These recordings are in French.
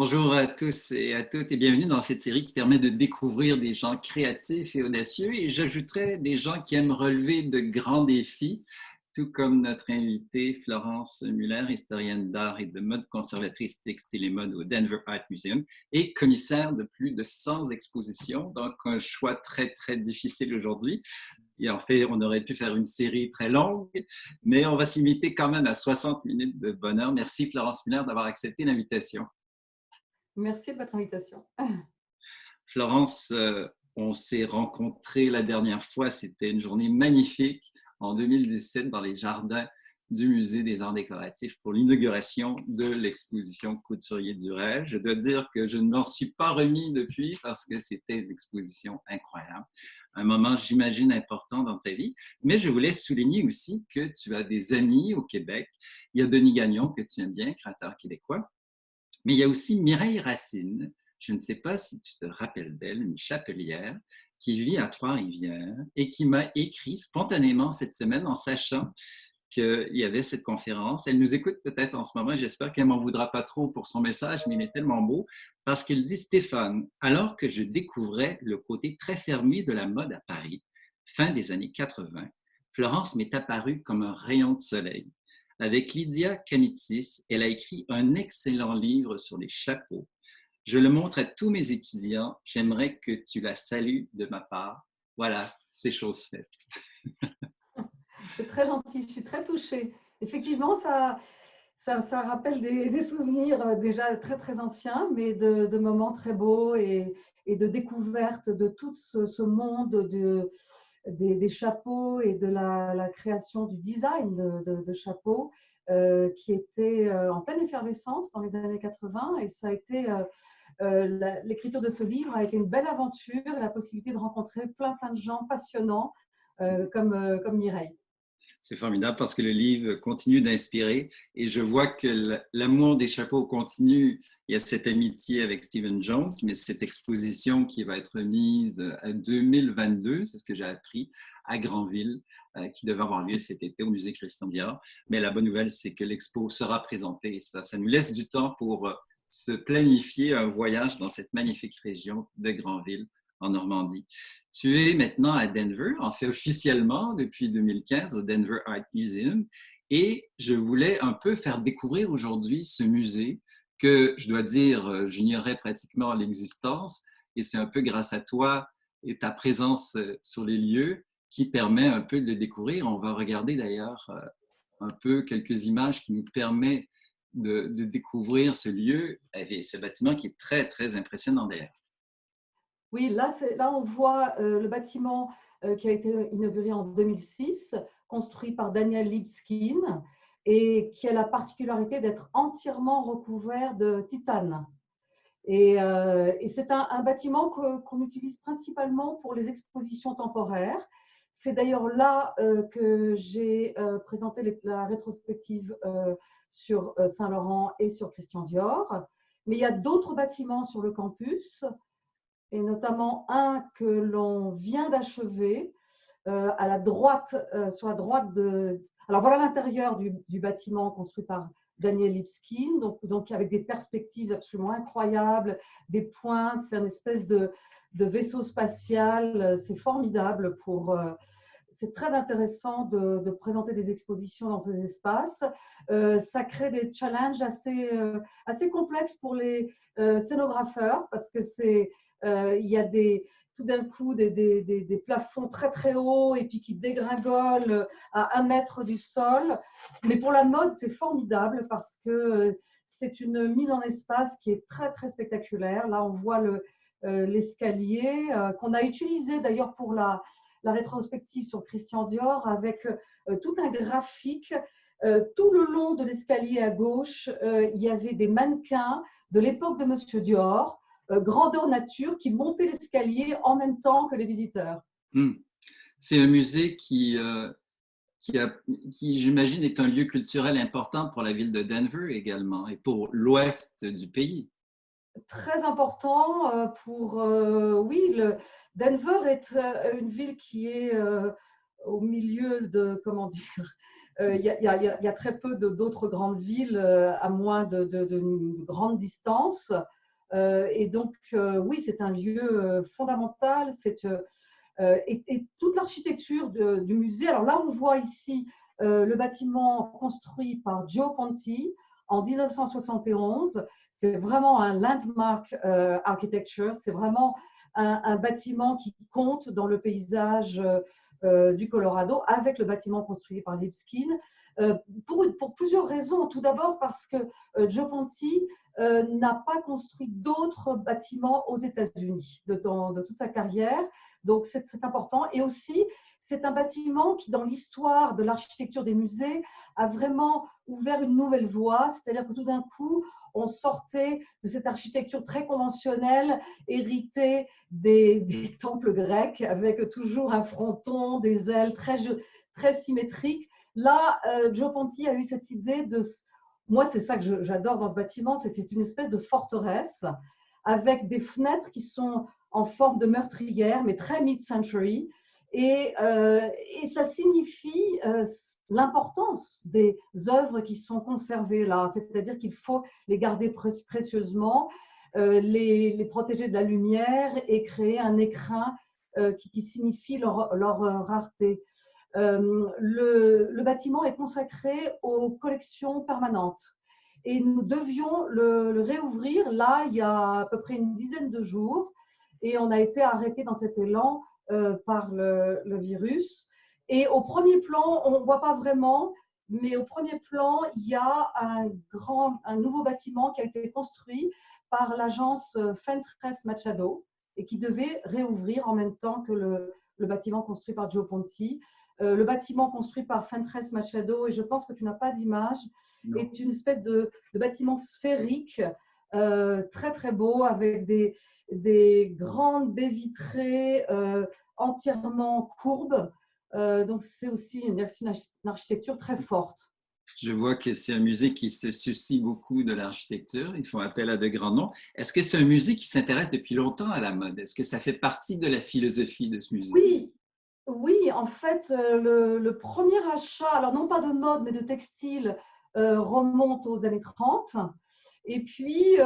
Bonjour à tous et à toutes et bienvenue dans cette série qui permet de découvrir des gens créatifs et audacieux et j'ajouterais des gens qui aiment relever de grands défis, tout comme notre invitée Florence Muller, historienne d'art et de mode, conservatrice textile et mode au Denver Art Museum et commissaire de plus de 100 expositions, donc un choix très difficile aujourd'hui. Et en fait, on aurait pu faire une série très longue, mais on va se limiter quand même à 60 minutes de bonheur. Merci Florence Muller d'avoir accepté l'invitation. Merci de votre invitation. Florence, on s'est rencontrés la dernière fois, c'était une journée magnifique en 2017 dans les jardins du Musée des Arts décoratifs pour l'inauguration de l'exposition Couturier du rêve. Je dois dire que je ne m'en suis pas remis depuis parce que c'était une exposition incroyable, un moment, j'imagine, important dans ta vie. Mais je voulais souligner aussi que tu as des amis au Québec. Il y a Denis Gagnon, que tu aimes bien, créateur québécois. Mais il y a aussi Mireille Racine, je ne sais pas si tu te rappelles d'elle, une chapelière qui vit à Trois-Rivières et qui m'a écrit spontanément cette semaine en sachant qu'il y avait cette conférence. Elle nous écoute peut-être en ce moment, j'espère qu'elle ne m'en voudra pas trop pour son message, mais il est tellement beau parce qu'elle dit: Stéphane, alors que je découvrais le côté très fermé de la mode à Paris, fin des années 80, Florence m'est apparue comme un rayon de soleil. Avec Lydia Kamitzis, elle a écrit un excellent livre sur les chapeaux. Je le montre à tous mes étudiants. J'aimerais que tu la salues de ma part. Voilà, c'est chose faite. C'est très gentil, je suis très touchée. Effectivement, ça rappelle des souvenirs déjà très anciens, mais de moments très beaux et de découverte de tout ce monde des chapeaux et de la création du design de chapeaux qui était en pleine effervescence dans les années 80. Et ça a été, l'écriture de ce livre a été une belle aventure, la possibilité de rencontrer plein de gens passionnants comme Mireille. C'est formidable parce que le livre continue d'inspirer et je vois que l'amour des chapeaux continue. Il y a cette amitié avec Stephen Jones, mais cette exposition qui va être mise à 2022, c'est ce que j'ai appris, à Granville, qui devait avoir lieu cet été au musée Christian Dior. Mais la bonne nouvelle, c'est que l'expo sera présentée et ça nous laisse du temps pour se planifier un voyage dans cette magnifique région de Granville en Normandie. Tu es maintenant à Denver, en fait officiellement depuis 2015 au Denver Art Museum. Et je voulais un peu faire découvrir aujourd'hui ce musée que, je dois dire, j'ignorais pratiquement l'existence. Et c'est un peu grâce à toi et ta présence sur les lieux qui permet un peu de le découvrir. On va regarder d'ailleurs un peu quelques images qui nous permettent de découvrir ce lieu et ce bâtiment qui est très impressionnant d'ailleurs. Oui, là on voit le bâtiment qui a été inauguré en 2006, construit par Daniel Libeskind et qui a la particularité d'être entièrement recouvert de titane. Et c'est un bâtiment qu'on utilise principalement pour les expositions temporaires. C'est d'ailleurs là que j'ai présenté la rétrospective sur Saint-Laurent et sur Christian Dior. Mais il y a d'autres bâtiments sur le campus, et notamment un que l'on vient d'achever à la droite, sur la droite de. Alors voilà l'intérieur du bâtiment construit par Daniel Libeskind, donc avec des perspectives absolument incroyables, des pointes, c'est une espèce de vaisseau spatial, c'est formidable c'est très intéressant de présenter des expositions dans ces espaces. Ça crée des challenges assez complexes pour les scénographeurs parce que il y a tout d'un coup des plafonds très hauts et puis qui dégringolent à 1 mètre du sol. Mais pour la mode, c'est formidable parce que c'est une mise en espace qui est très spectaculaire. Là, on voit l'escalier qu'on a utilisé d'ailleurs pour la rétrospective sur Christian Dior avec tout un graphique. Tout le long de l'escalier à gauche, il y avait des mannequins de l'époque de Monsieur Dior, grandeur nature, qui montaient l'escalier en même temps que les visiteurs. C'est un musée qui, j'imagine, est un lieu culturel important pour la ville de Denver également et pour l'ouest du pays. Très important pour, oui, Denver est une ville qui est au milieu de, comment dire, il y a très peu d'autres grandes villes à moins de grandes distances. Et donc, oui, c'est un lieu fondamental. Et toute l'architecture du musée. Alors là, on voit ici le bâtiment construit par Joe Ponti en 1971. C'est vraiment un landmark architecture. C'est vraiment un bâtiment qui compte dans le paysage du Colorado avec le bâtiment construit par Lipskin. Pour plusieurs raisons. Tout d'abord parce que Joe Ponti n'a pas construit d'autres bâtiments aux États-Unis de toute sa carrière. Donc, c'est important. Et aussi, c'est un bâtiment qui, dans l'histoire de l'architecture des musées, a vraiment ouvert une nouvelle voie. C'est-à-dire que tout d'un coup, on sortait de cette architecture très conventionnelle, héritée des temples grecs, avec toujours un fronton, des ailes très symétriques. Là, Joe Ponti a eu cette idée de… Moi, c'est ça que j'adore dans ce bâtiment, c'est une espèce de forteresse avec des fenêtres qui sont en forme de meurtrière, mais très mid-century. Et ça signifie l'importance des œuvres qui sont conservées là, c'est-à-dire qu'il faut les garder précieusement, les protéger de la lumière et créer un écrin qui signifie leur rareté. Le bâtiment est consacré aux collections permanentes. Et nous devions le réouvrir là, il y a à peu près une dizaine de jours. Et on a été arrêté dans cet élan par le virus. Et au premier plan, on ne voit pas vraiment, mais au premier plan, il y a un nouveau bâtiment qui a été construit par l'agence Fentress Machado et qui devait réouvrir en même temps que le bâtiment construit par Joe Ponti. Le bâtiment construit par Fentress Machado, et je pense que tu n'as pas d'image, est une espèce de bâtiment sphérique très très beau avec des grandes baies vitrées entièrement courbes. Donc c'est aussi une architecture très forte. Je vois que c'est un musée qui se soucie beaucoup de l'architecture. Ils font appel à de grands noms. Est-ce que c'est un musée qui s'intéresse depuis longtemps à la mode? Est-ce que ça fait partie de la philosophie de ce musée? Oui, oui, en fait, le premier achat, alors non pas de mode, mais de textile, remonte aux années 30. Et puis,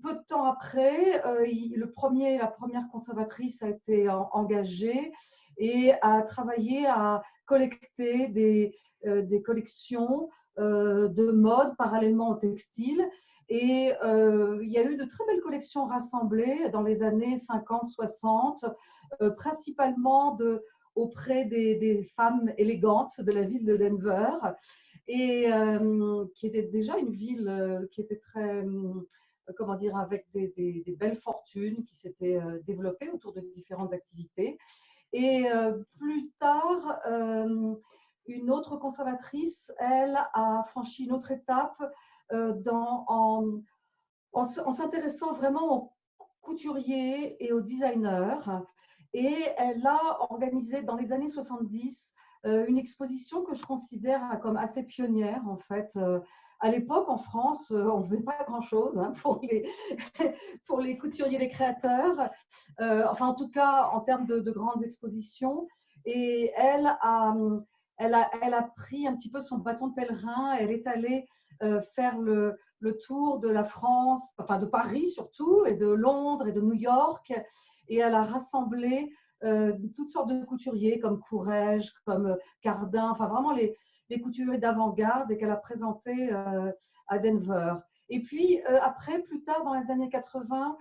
peu de temps après, la première conservatrice a été engagée et a travaillé à collecter des collections de mode parallèlement au textile. Et il y a eu de très belles collections rassemblées dans les années 50-60, principalement auprès des femmes élégantes de la ville de Denver, et qui était déjà une ville qui était très, comment dire, avec des belles fortunes qui s'étaient développées autour de différentes activités. Et plus tard, une autre conservatrice, elle, a franchi une autre étape en s'intéressant vraiment aux couturiers et aux designers. Et elle a organisé dans les années 70 une exposition que je considère comme assez pionnière en fait. À l'époque, en France, on ne faisait pas grand-chose hein, pour les couturiers, les créateurs, enfin en tout cas en termes de grandes expositions. Et elle a pris un petit peu son bâton de pèlerin, elle est allée faire le tour de la France, enfin de Paris surtout, et de Londres et de New York, et elle a rassemblé toutes sortes de couturiers comme Courrèges, comme Cardin, enfin vraiment les couturiers d'avant-garde, et qu'elle a présenté à Denver. Et puis après, plus tard, dans les années 80,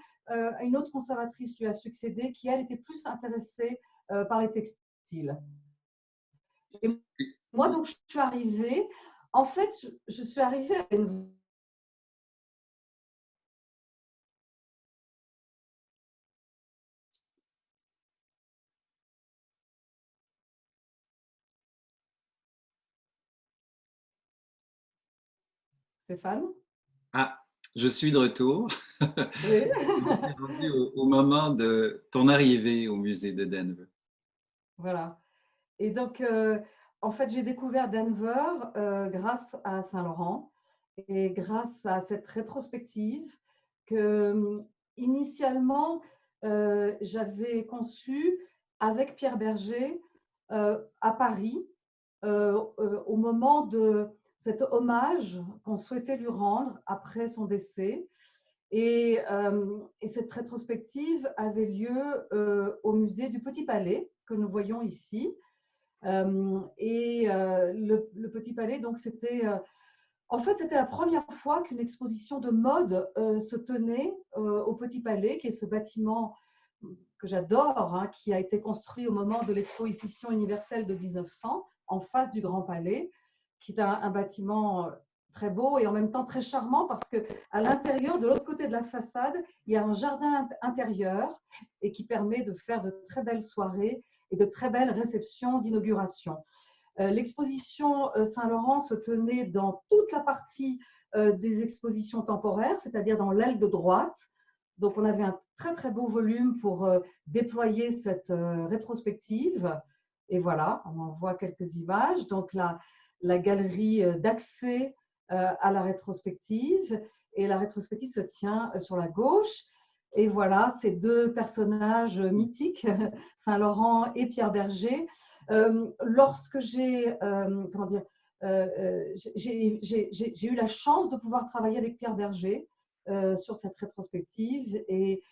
une autre conservatrice lui a succédé qui, elle, était plus intéressée par les textiles. Et moi, donc, je suis arrivée, en fait, je suis arrivée à Denver. Stéphane? Ah, je suis de retour. Oui. On est rendu au moment de ton arrivée au musée de Denver. Voilà. Et donc, en fait, j'ai découvert Denver grâce à Saint-Laurent et grâce à cette rétrospective que, initialement, j'avais conçue avec Pierre Berger à Paris. au moment de cet hommage qu'on souhaitait lui rendre après son décès. Et cette rétrospective avait lieu au musée du Petit Palais, que nous voyons ici. Le Petit Palais, donc c'était en fait, c'était la première fois qu'une exposition de mode se tenait au Petit Palais, qui est ce bâtiment que j'adore, hein, qui a été construit au moment de l'exposition universelle de 1900, en face du Grand Palais, qui est un bâtiment très beau et en même temps très charmant parce qu'à l'intérieur, de l'autre côté de la façade, il y a un jardin intérieur et qui permet de faire de très belles soirées et de très belles réceptions d'inauguration. L'exposition Saint-Laurent se tenait dans toute la partie des expositions temporaires, c'est-à-dire dans l'aile de droite. Donc, on avait un très, très beau volume pour déployer cette rétrospective. Et voilà, on en voit quelques images. Donc, la galerie d'accès à la rétrospective. Et la rétrospective se tient sur la gauche. Et voilà, ces deux personnages mythiques, Saint-Laurent et Pierre Berger. Lorsque j'ai eu la chance de pouvoir travailler avec Pierre Berger sur cette rétrospective et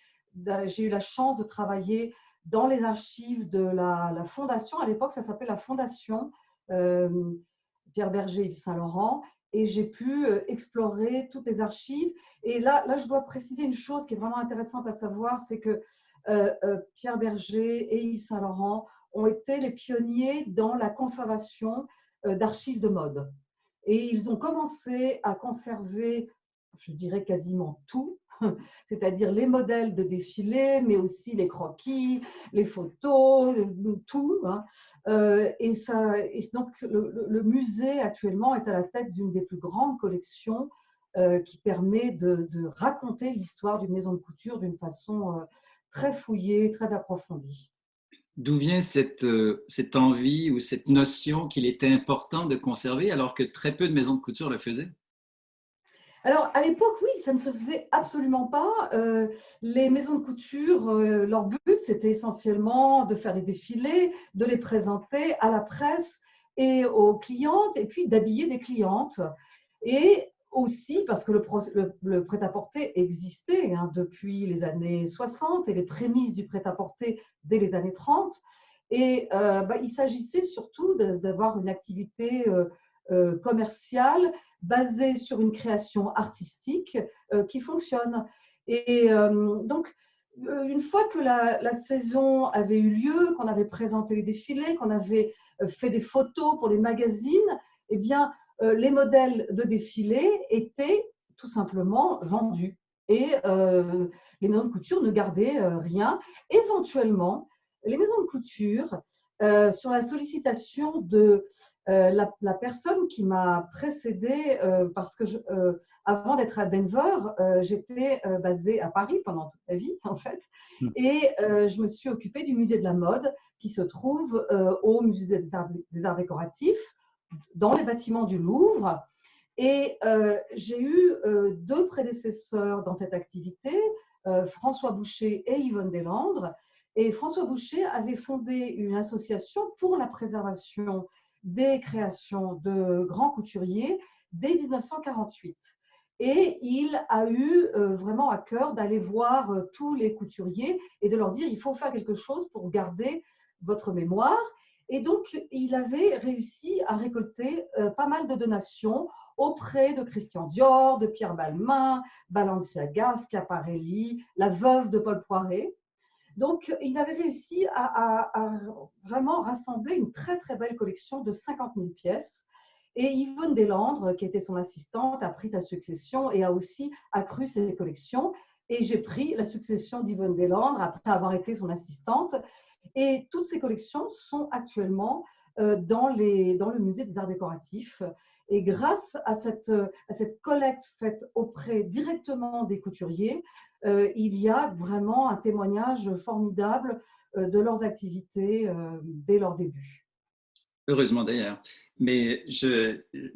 j'ai eu la chance de travailler dans les archives de la fondation. À l'époque, ça s'appelait la Fondation Pierre Berger Yves Saint-Laurent. Et j'ai pu explorer toutes les archives. Et là, je dois préciser une chose qui est vraiment intéressante à savoir, c'est que Pierre Berger et Yves Saint-Laurent ont été les pionniers dans la conservation d'archives de mode. Et ils ont commencé à conserver, je dirais quasiment tout, c'est-à-dire les modèles de défilés, mais aussi les croquis, les photos, tout. Hein. Et donc, le musée actuellement est à la tête d'une des plus grandes collections qui permet de raconter l'histoire d'une maison de couture d'une façon très fouillée, très approfondie. D'où vient cette envie ou cette notion qu'il était important de conserver alors que très peu de maisons de couture le faisaient? Alors, à l'époque, oui, ça ne se faisait absolument pas. Les maisons de couture, leur but, c'était essentiellement de faire des défilés, de les présenter à la presse et aux clientes, et puis d'habiller des clientes. Et aussi parce que le prêt-à-porter existait hein, depuis les années 60 et les prémices du prêt-à-porter dès les années 30. Et il s'agissait surtout d'avoir une activité commerciale basée sur une création artistique qui fonctionne. Et donc, une fois que la saison avait eu lieu, qu'on avait présenté les défilés, qu'on avait fait des photos pour les magazines, eh bien, les modèles de défilés étaient tout simplement vendus. Et les maisons de couture ne gardaient rien. Éventuellement, les maisons de couture, sur la sollicitation de la personne qui m'a précédée, parce que avant d'être à Denver, j'étais basée à Paris pendant toute ma vie, en fait. Et je me suis occupée du musée de la mode qui se trouve au musée des arts décoratifs, dans les bâtiments du Louvre. Et j'ai eu deux prédécesseurs dans cette activité, François Boucher et Yvonne Deslandres. Et François Boucher avait fondé une association pour la préservation des créations de grands couturiers dès 1948. Et il a eu vraiment à cœur d'aller voir tous les couturiers et de leur dire il faut faire quelque chose pour garder votre mémoire. Et donc, il avait réussi à récolter pas mal de donations auprès de Christian Dior, de Pierre Balmain, Balenciaga, Schiaparelli, la veuve de Paul Poiret. Donc, il avait réussi à vraiment rassembler une très, très belle collection de 50 000 pièces. Et Yvonne Deslandres, qui était son assistante, a pris sa succession et a aussi accru ses collections. Et j'ai pris la succession d'Yvonne Deslandres après avoir été son assistante. Et toutes ces collections sont actuellement dans le musée des arts décoratifs. Et grâce à cette collecte faite auprès directement des couturiers, il y a vraiment un témoignage formidable de leurs activités dès leur début. Heureusement d'ailleurs. Mais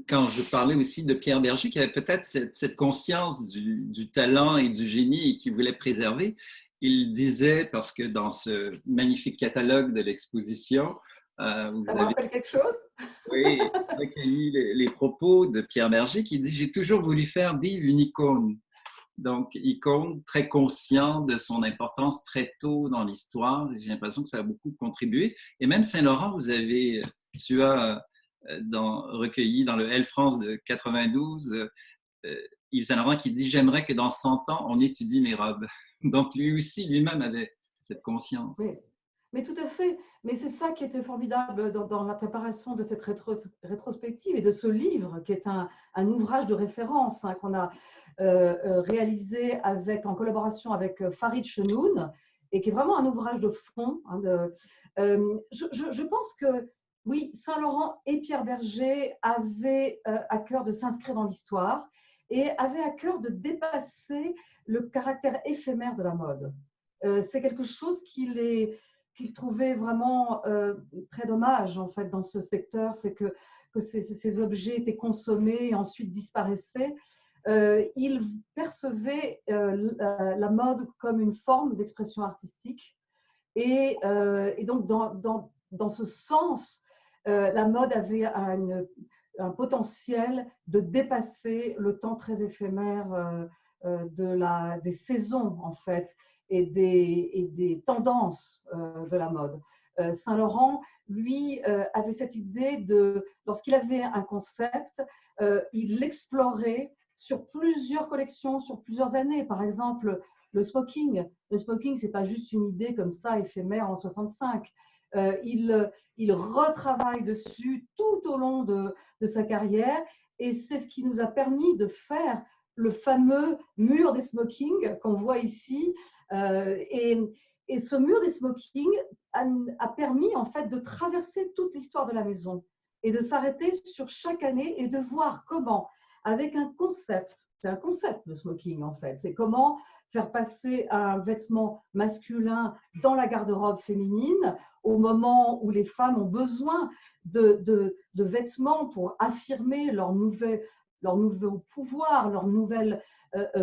quand je parlais aussi de Pierre Berger, qui avait peut-être cette conscience du talent et du génie et qui voulait préserver, il disait, parce que dans ce magnifique catalogue de l'exposition, Ça Vous me avez rappelle quelque chose? oui, recueilli les propos de Pierre Berger qui dit: «J'ai toujours voulu faire d'Yves une icône». Donc, icône très conscient de son importance très tôt dans l'histoire. J'ai l'impression que ça a beaucoup contribué. Et même Saint-Laurent, tu as recueilli dans le Elle France de 92, Yves Saint-Laurent qui dit: «J'aimerais que dans 100 ans, on étudie mes robes». Donc, lui aussi, lui-même avait cette conscience. Oui, mais tout à fait. Mais c'est ça qui était formidable dans la préparation de cette rétrospective et de ce livre, qui est un ouvrage de référence qu'on a réalisé en collaboration avec Farid Chenoun et qui est vraiment un ouvrage de fond. Je pense que oui, Saint-Laurent et Pierre Berger avaient à cœur de s'inscrire dans l'histoire et avaient à cœur de dépasser le caractère éphémère de la mode. C'est quelque chose qu'il trouvait vraiment très dommage en fait dans ce secteur, c'est que ces objets étaient consommés et ensuite disparaissaient. Il percevait la mode comme une forme d'expression artistique et donc dans ce sens, la mode avait un potentiel de dépasser le temps très éphémère des saisons en fait et des tendances de la mode. Saint-Laurent, lui, avait cette idée lorsqu'il avait un concept, il l'explorait sur plusieurs collections, sur plusieurs années. Par exemple, le smoking. Le smoking, ce n'est pas juste une idée comme ça éphémère en 65. Il retravaille dessus tout au long de sa carrière et c'est ce qui nous a permis de faire le fameux mur des smokings qu'on voit ici. Et ce mur des smokings a permis en fait de traverser toute l'histoire de la maison et de s'arrêter sur chaque année et de voir comment, avec un concept, c'est un concept le smoking en fait, c'est comment faire passer un vêtement masculin dans la garde-robe féminine au moment où les femmes ont besoin de vêtements pour affirmer leur nouveau pouvoir, leur nouvelle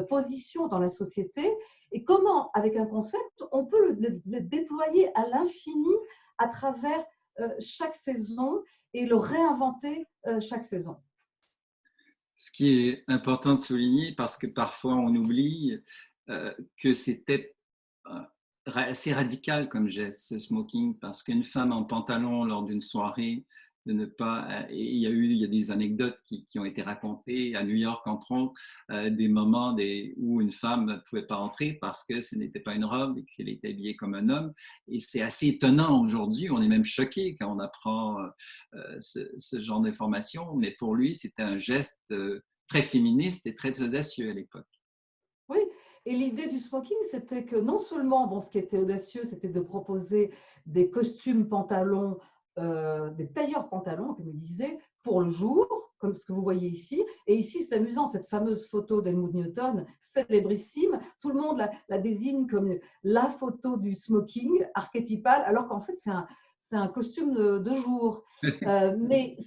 position dans la société, et comment, avec un concept, on peut le déployer à l'infini à travers chaque saison et le réinventer chaque saison. Ce qui est important de souligner, parce que parfois on oublie que c'était assez radical comme geste, ce smoking, parce qu'une femme en pantalon lors d'une soirée, de ne pas. Et il y a des anecdotes qui ont été racontées à New York, entre autres, des moments où une femme ne pouvait pas entrer parce que ce n'était pas une robe et qu'elle était habillée comme un homme. Et c'est assez étonnant aujourd'hui. On est même choqué quand on apprend ce genre d'informations. Mais pour lui, c'était un geste très féministe et très audacieux à l'époque. Oui, et l'idée du smoking, c'était que non seulement, bon, ce qui était audacieux, c'était de proposer des costumes pantalons, des tailleurs pantalons, comme il disait, pour le jour, comme ce que vous voyez ici. Et ici, c'est amusant, cette fameuse photo d'Helmut Newton, célébrissime, tout le monde la désigne comme la photo du smoking archétypal, alors qu'en fait, c'est un costume de jour. Mais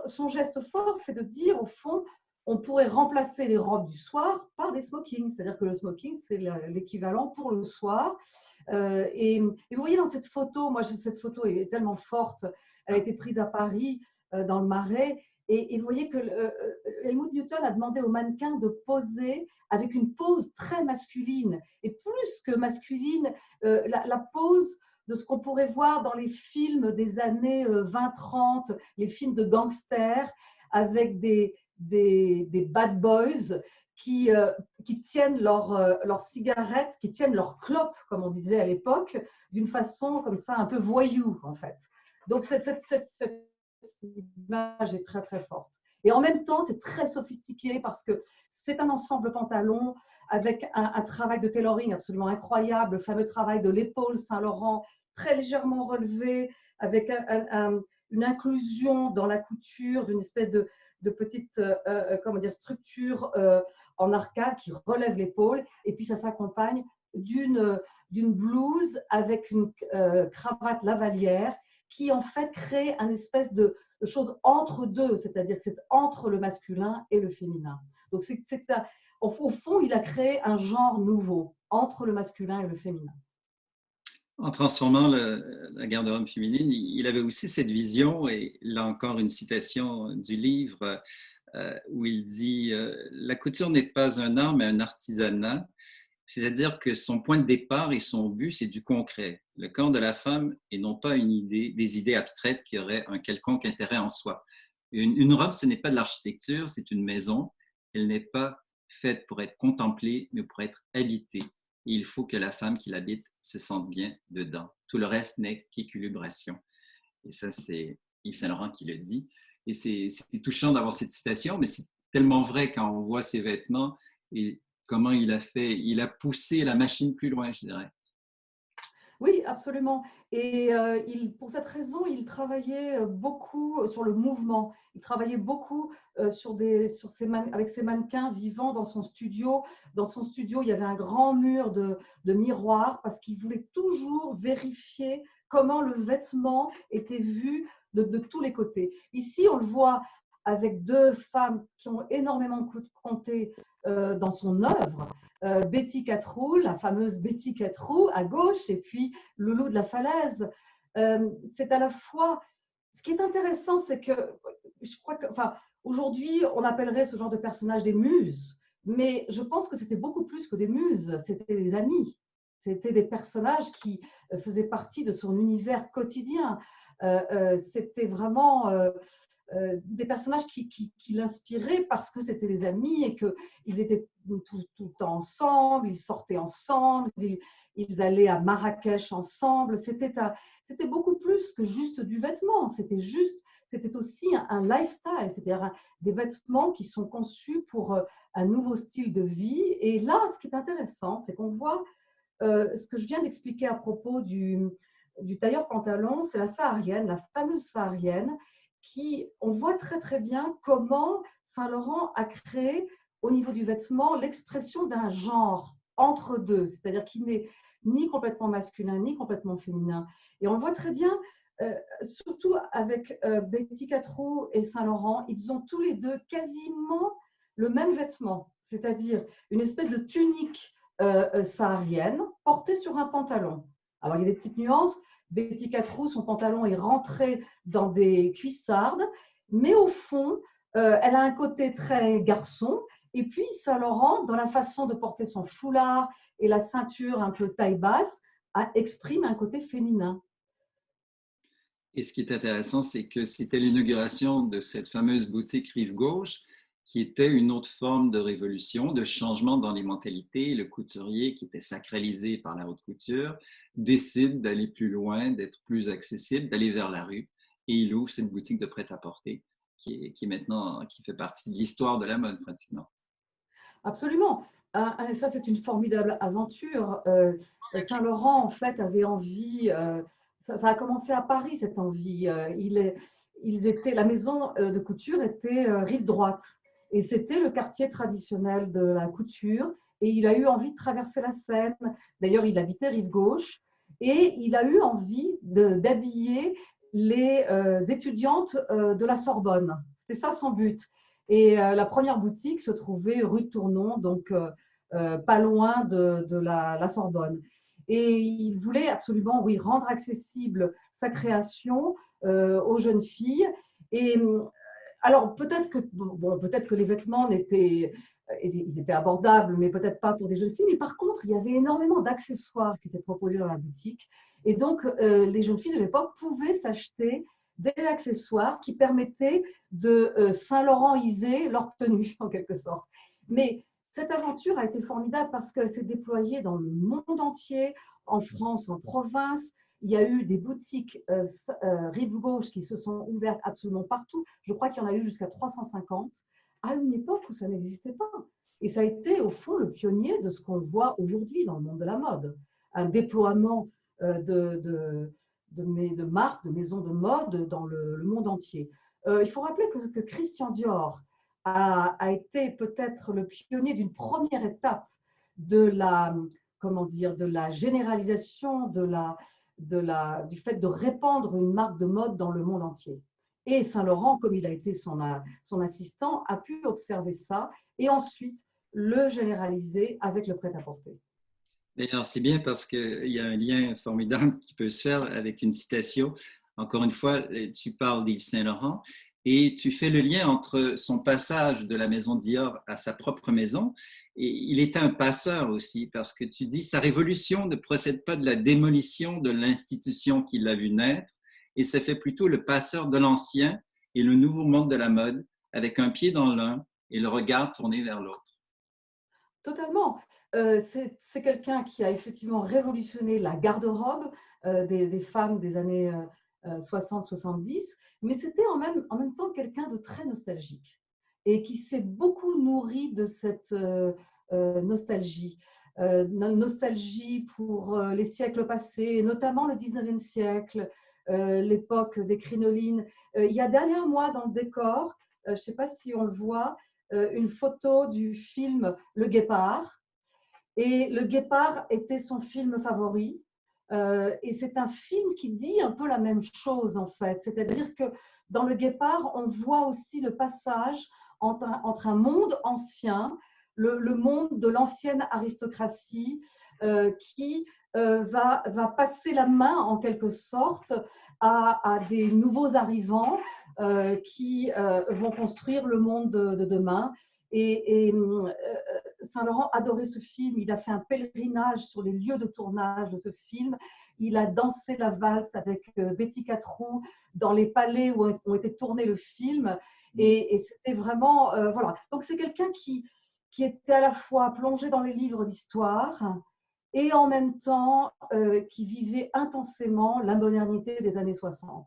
son geste fort, c'est de dire, au fond, on pourrait remplacer les robes du soir par des smokings. C'est-à-dire que le smoking, c'est l'équivalent pour le soir. Et vous voyez dans cette photo, moi, cette photo est tellement forte, elle a été prise à Paris, dans le Marais, et vous voyez que Helmut Newton a demandé aux mannequins de poser avec une pose très masculine, et plus que masculine, la pose de ce qu'on pourrait voir dans les films des années 20-30, les films de gangsters, avec des bad boys qui tiennent leur cigarette, qui tiennent leur clope, comme on disait à l'époque, d'une façon comme ça un peu voyou en fait. Donc cette image est très très forte. Et en même temps, c'est très sophistiqué parce que c'est un ensemble pantalon avec un travail de tailoring absolument incroyable, le fameux travail de l'épaule Saint-Laurent, très légèrement relevé, avec une inclusion dans la couture d'une espèce de petite comment dire, structure en arcade qui relève l'épaule, et puis ça s'accompagne d'une blouse avec une cravate lavalière qui en fait crée un espèce de chose entre deux, c'est-à-dire que c'est entre le masculin et le féminin. Donc au fond, il a créé un genre nouveau entre le masculin et le féminin. En transformant la garde-robe féminine, il avait aussi cette vision, et là encore une citation du livre où il dit la couture n'est pas un art, mais un artisanat. C'est-à-dire que son point de départ et son but, c'est du concret, le corps de la femme et non pas une idée, des idées abstraites qui auraient un quelconque intérêt en soi. Une robe, ce n'est pas de l'architecture, c'est une maison. Elle n'est pas faite pour être contemplée, mais pour être habitée. Et il faut que la femme qui l'habite se sente bien dedans. Tout le reste n'est qu'équilibration. Et ça, c'est Yves Saint-Laurent qui le dit. Et c'est touchant d'avoir cette citation, mais c'est tellement vrai quand on voit ses vêtements et comment il a poussé la machine plus loin, je dirais. Oui, absolument. Et pour cette raison, il travaillait beaucoup sur le mouvement. Il travaillait beaucoup avec ses mannequins vivants dans son studio. Dans son studio, il y avait un grand mur de miroirs parce qu'il voulait toujours vérifier comment le vêtement était vu de tous les côtés. Ici, on le voit avec deux femmes qui ont énormément compté dans son œuvre. Betty Catroux, la fameuse Betty Catroux à gauche, et puis Loulou de la Falaise. C'est à la fois. Ce qui est intéressant, c'est que je crois que, enfin, aujourd'hui, on appellerait ce genre de personnage des muses, mais je pense que c'était beaucoup plus que des muses. C'était des amis. C'était des personnages qui faisaient partie de son univers quotidien. C'était vraiment des personnages qui l'inspiraient parce que c'était des amis et qu'ils étaient tout le temps ensemble, ils sortaient ensemble, ils allaient à Marrakech ensemble. C'était beaucoup plus que juste du vêtement, c'était aussi un lifestyle, c'est-à-dire des vêtements qui sont conçus pour un nouveau style de vie. Et là, ce qui est intéressant, c'est qu'on voit ce que je viens d'expliquer à propos du tailleur pantalon, c'est la saharienne, la fameuse saharienne, on voit très très bien comment Saint-Laurent a créé au niveau du vêtement l'expression d'un genre entre deux, c'est-à-dire qui n'est ni complètement masculin ni complètement féminin. Et on le voit très bien, surtout avec Betty Catroux et Saint-Laurent, ils ont tous les deux quasiment le même vêtement, c'est-à-dire une espèce de tunique saharienne portée sur un pantalon. Alors il y a des petites nuances. Betty Catroux, son pantalon est rentré dans des cuissardes, mais au fond, elle a un côté très garçon. Et puis Saint-Laurent, dans la façon de porter son foulard et la ceinture un peu taille basse, exprime un côté féminin. Et ce qui est intéressant, c'est que c'était l'inauguration de cette fameuse boutique Rive Gauche, qui était une autre forme de révolution, de changement dans les mentalités. Le couturier, qui était sacralisé par la haute couture, décide d'aller plus loin, d'être plus accessible, d'aller vers la rue. Et il ouvre cette boutique de prêt-à-porter qui fait partie de l'histoire de la mode pratiquement. Absolument. Ça, c'est une formidable aventure. Saint-Laurent, en fait, avait envie, ça a commencé à Paris, cette envie. La maison de couture était rive droite. Et c'était le quartier traditionnel de la couture. Et il a eu envie de traverser la Seine. D'ailleurs, il habitait rive gauche. Et il a eu envie d'habiller les étudiantes de la Sorbonne. C'était ça son but. Et la première boutique se trouvait rue de Tournon, donc pas loin de la Sorbonne. Et il voulait absolument, oui, rendre accessible sa création aux jeunes filles. Et alors peut-être que les vêtements ils étaient abordables, mais peut-être pas pour des jeunes filles. Mais par contre, il y avait énormément d'accessoires qui étaient proposés dans la boutique. Et donc, les jeunes filles de l'époque pouvaient s'acheter des accessoires qui permettaient de Saint-Laurent-iser leur tenue, en quelque sorte. Mais cette aventure a été formidable parce qu'elle s'est déployée dans le monde entier, en France, en province. Il y a eu des boutiques rive gauche qui se sont ouvertes absolument partout. Je crois qu'il y en a eu jusqu'à 350 à une époque où ça n'existait pas. Et ça a été au fond le pionnier de ce qu'on voit aujourd'hui dans le monde de la mode. Un déploiement de marques, de maisons de mode dans le monde entier. Il faut rappeler que Christian Dior a été peut-être le pionnier d'une première étape de de la généralisation du fait de répandre une marque de mode dans le monde entier. Et Saint-Laurent, comme il a été son assistant, a pu observer ça et ensuite le généraliser avec le prêt-à-porter. D'ailleurs, c'est bien parce qu'il y a un lien formidable qui peut se faire avec une citation. Encore une fois, tu parles d'Yves Saint-Laurent et tu fais le lien entre son passage de la maison Dior à sa propre maison. Et il était un passeur aussi parce que tu dis sa révolution ne procède pas de la démolition de l'institution qui l'a vu naître et se fait plutôt le passeur de l'ancien et le nouveau monde de la mode avec un pied dans l'un et le regard tourné vers l'autre. Totalement. C'est quelqu'un qui a effectivement révolutionné la garde-robe des femmes des années 60-70, mais c'était en même temps quelqu'un de très nostalgique et qui s'est beaucoup nourri de cette nostalgie. Nostalgie pour les siècles passés, notamment le 19e siècle, l'époque des crinolines. Il y a derrière moi dans le décor, je ne sais pas si on le voit, une photo du film Le Guépard. Et Le Guépard était son film favori. Et c'est un film qui dit un peu la même chose, en fait. C'est-à-dire que dans Le Guépard, on voit aussi le passage entre un monde ancien, le monde de l'ancienne aristocratie, qui va passer la main, en quelque sorte, à des nouveaux arrivants qui vont construire le monde de demain. Et Saint-Laurent adorait ce film. Il a fait un pèlerinage sur les lieux de tournage de ce film. Il a dansé la valse avec Betty Catroux dans les palais où ont été tournés le film. Et c'était vraiment… voilà. Donc, c'est quelqu'un qui était à la fois plongé dans les livres d'histoire et en même temps qui vivait intensément la modernité des années 60.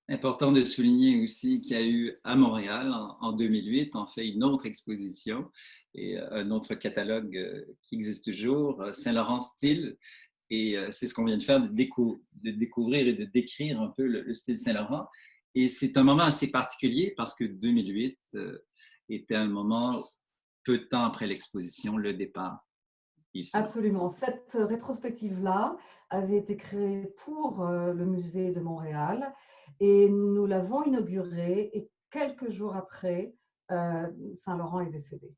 Important de souligner aussi qu'il y a eu à Montréal en 2008, en fait, une autre exposition et un autre catalogue qui existe toujours, Saint-Laurent Style. Et c'est ce qu'on vient de faire, de découvrir et de décrire un peu le style Saint-Laurent. Et c'est un moment assez particulier parce que 2008 était un moment, peu de temps après l'exposition, le départ d'Yves Saint-Laurent. Absolument. Cette rétrospective-là avait été créée pour le musée de Montréal et nous l'avons inaugurée et quelques jours après, Saint-Laurent est décédé.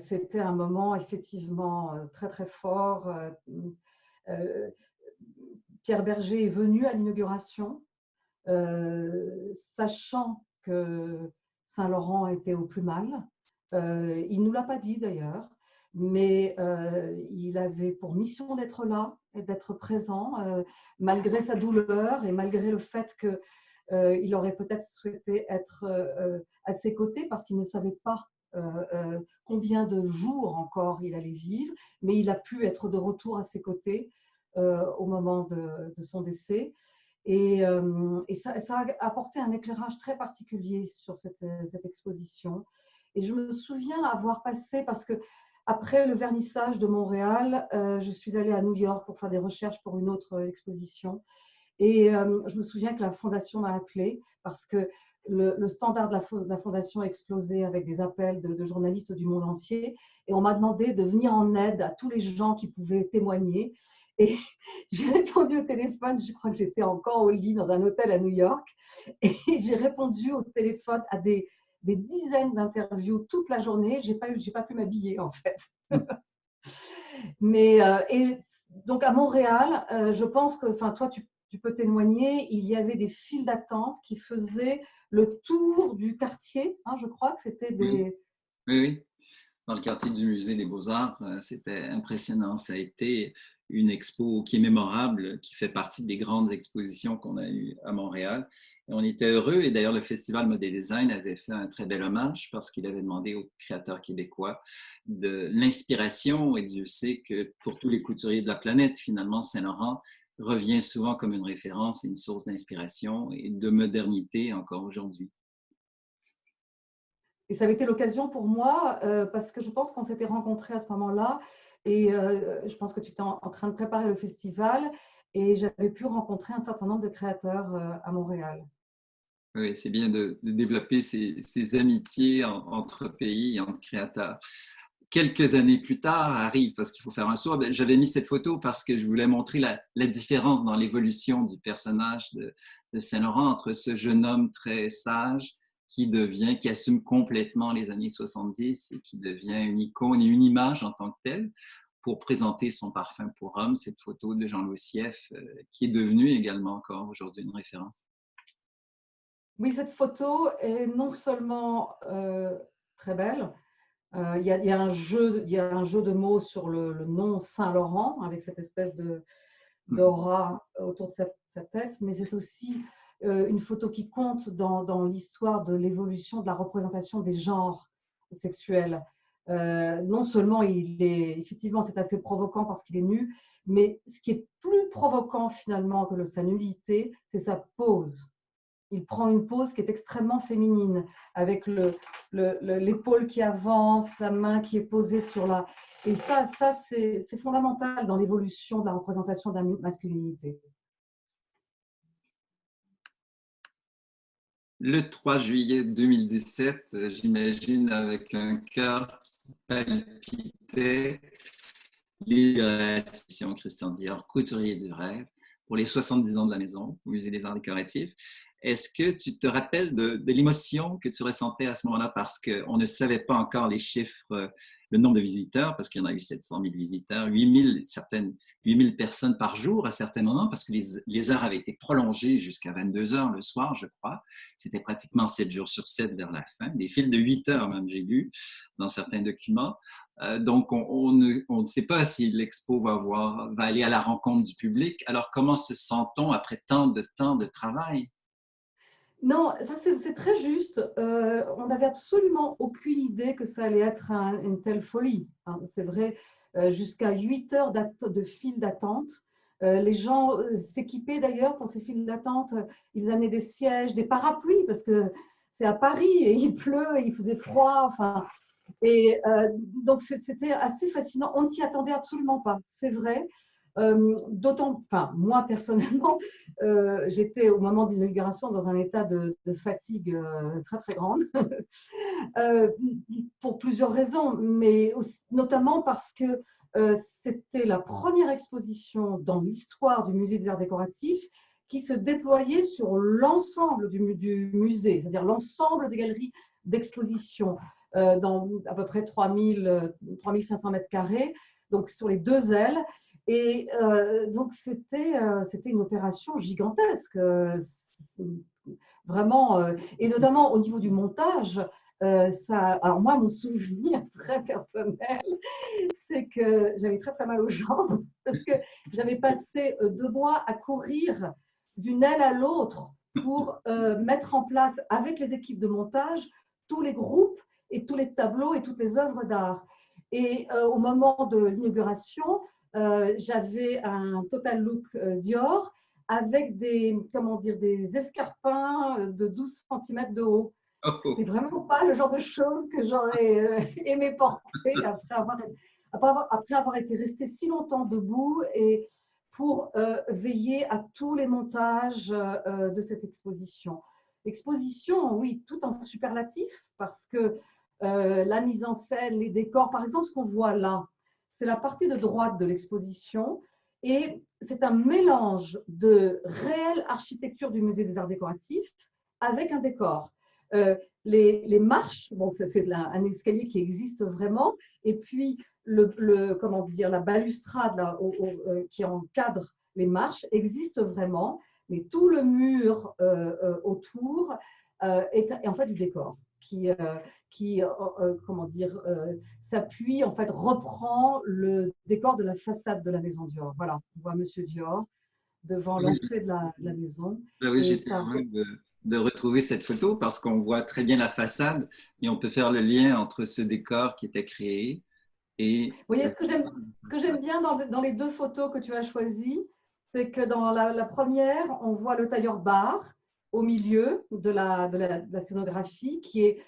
C'était un moment effectivement très très fort. Euh, Pierre Berger est venu à l'inauguration, sachant que Saint-Laurent était au plus mal. Il ne nous l'a pas dit d'ailleurs, mais il avait pour mission d'être là et d'être présent, malgré sa douleur et malgré le fait qu'il aurait peut-être souhaité être à ses côtés parce qu'il ne savait pas combien de jours encore il allait vivre, mais il a pu être de retour à ses côtés au moment de son décès. Et ça a apporté un éclairage très particulier sur cette exposition. Et je me souviens avoir passé, parce que après le vernissage de Montréal, je suis allée à New York pour faire des recherches pour une autre exposition. Et je me souviens que la fondation m'a appelée parce que le standard de la fondation a explosé avec des appels de journalistes du monde entier. Et on m'a demandé de venir en aide à tous les gens qui pouvaient témoigner. Et j'ai répondu au téléphone, je crois que j'étais encore au lit dans un hôtel à New York. Et j'ai répondu au téléphone à des dizaines d'interviews toute la journée. J'ai pas pu m'habiller, en fait. Mais, et donc à Montréal, je pense que, enfin, toi, tu peux témoigner, il y avait des files d'attente qui faisaient le tour du quartier. Hein, je crois que c'était Oui, des… oui, oui. Dans le quartier du Musée des Beaux-Arts. C'était impressionnant. Ça a été une expo qui est mémorable, qui fait partie des grandes expositions qu'on a eues à Montréal. Et on était heureux. Et d'ailleurs, le Festival Modé Design avait fait un très bel hommage parce qu'il avait demandé aux créateurs québécois de l'inspiration. Et Dieu sait que pour tous les couturiers de la planète, finalement, Saint-Laurent revient souvent comme une référence et une source d'inspiration et de modernité encore aujourd'hui. Et ça avait été l'occasion pour moi, parce que je pense qu'on s'était rencontrés à ce moment-là, et je pense que tu étais en train de préparer le festival, et j'avais pu rencontrer un certain nombre de créateurs à Montréal. Oui, c'est bien de développer ces amitiés entre pays, entre créateurs. Quelques années plus tard arrive, parce qu'il faut faire un saut, j'avais mis cette photo parce que je voulais montrer la différence dans l'évolution du personnage de Saint-Laurent entre ce jeune homme très sage qui assume complètement les années 70 et qui devient une icône et une image en tant que telle, pour présenter son parfum pour homme, cette photo de Jean-Louis Sieff, qui est devenue également encore aujourd'hui une référence. Oui, cette photo est non seulement très belle, il y a un jeu de mots sur le nom Saint-Laurent, avec cette espèce d'aura autour de sa tête, mais c'est aussi une photo qui compte dans l'histoire de l'évolution de la représentation des genres sexuels. Non seulement effectivement, c'est assez provoquant parce qu'il est nu, mais ce qui est plus provoquant finalement que sa nudité, c'est sa pose. Il prend une pose qui est extrêmement féminine, avec l'épaule qui avance, la main qui est posée sur la… Et ça c'est fondamental dans l'évolution de la représentation de la masculinité. Le 3 juillet 2017, j'imagine avec un cœur qui palpitait, l'illustration Christian Dior, couturier du rêve, pour les 70 ans de la maison, au Musée des Arts Décoratifs. Est-ce que tu te rappelles de l'émotion que tu ressentais à ce moment-là parce qu'on ne savait pas encore les chiffres, le nombre de visiteurs, parce qu'il y en a eu 700 000 visiteurs, 8 000 personnes par jour à certains moments, parce que les heures avaient été prolongées jusqu'à 22 heures le soir, je crois. C'était pratiquement 7 jours sur 7 vers la fin. Des files de 8 heures même, j'ai lu dans certains documents. Donc, on ne sait pas si l'expo va aller à la rencontre du public. Alors, comment se sent-on après tant de temps de travail? Non, ça c'est très juste. On n'avait absolument aucune idée que ça allait être une telle folie. Hein. C'est vrai, jusqu'à 8 heures de file d'attente. Les gens s'équipaient d'ailleurs pour ces files d'attente. Ils amenaient des sièges, des parapluies, parce que c'est à Paris et il pleut, et il faisait froid. Enfin, et donc c'était assez fascinant. On ne s'y attendait absolument pas, c'est vrai. D'autant, enfin, moi personnellement, j'étais au moment de l'inauguration dans un état de fatigue très très grande, euh, pour plusieurs raisons, mais aussi, notamment parce que c'était la première exposition dans l'histoire du musée des Arts Décoratifs qui se déployait sur l'ensemble du musée, c'est-à-dire l'ensemble des galeries d'exposition, dans à peu près 3500 mètres carrés, donc sur les deux ailes. Et donc, c'était une opération gigantesque, vraiment, et notamment au niveau du montage. Alors moi, mon souvenir très personnel, c'est que j'avais très très mal aux jambes parce que j'avais passé 2 mois à courir d'une aile à l'autre pour mettre en place avec les équipes de montage tous les groupes et tous les tableaux et toutes les œuvres d'art. Et au moment de l'inauguration, j'avais un total look Dior avec des escarpins de 12 cm de haut. C'était vraiment pas le genre de choses que j'aurais aimé porter après avoir été restée si longtemps debout et pour veiller à tous les montages de cette exposition. Exposition, oui, tout en superlatif, parce que la mise en scène, les décors, par exemple, ce qu'on voit là, c'est la partie de droite de l'exposition et c'est un mélange de réelle architecture du musée des Arts Décoratifs avec un décor. Les marches, bon, c'est un escalier qui existe vraiment, et puis comment dire, la balustrade là, qui encadre les marches existe vraiment, mais tout le mur autour est en fait du décor qui comment dire, s'appuie, en fait, reprend le décor de la façade de la maison Dior. Voilà, on voit Monsieur Dior devant Oui, l'entrée de la maison. oui, Et j'étais ça, heureux de retrouver cette photo parce qu'on voit très bien la façade et on peut faire le lien entre ce décor qui était créé et vous voyez, le ce que j'aime bien dans les 2 photos que tu as choisies, c'est que dans la première, on voit le tailleur bar au milieu de la scénographie, qui est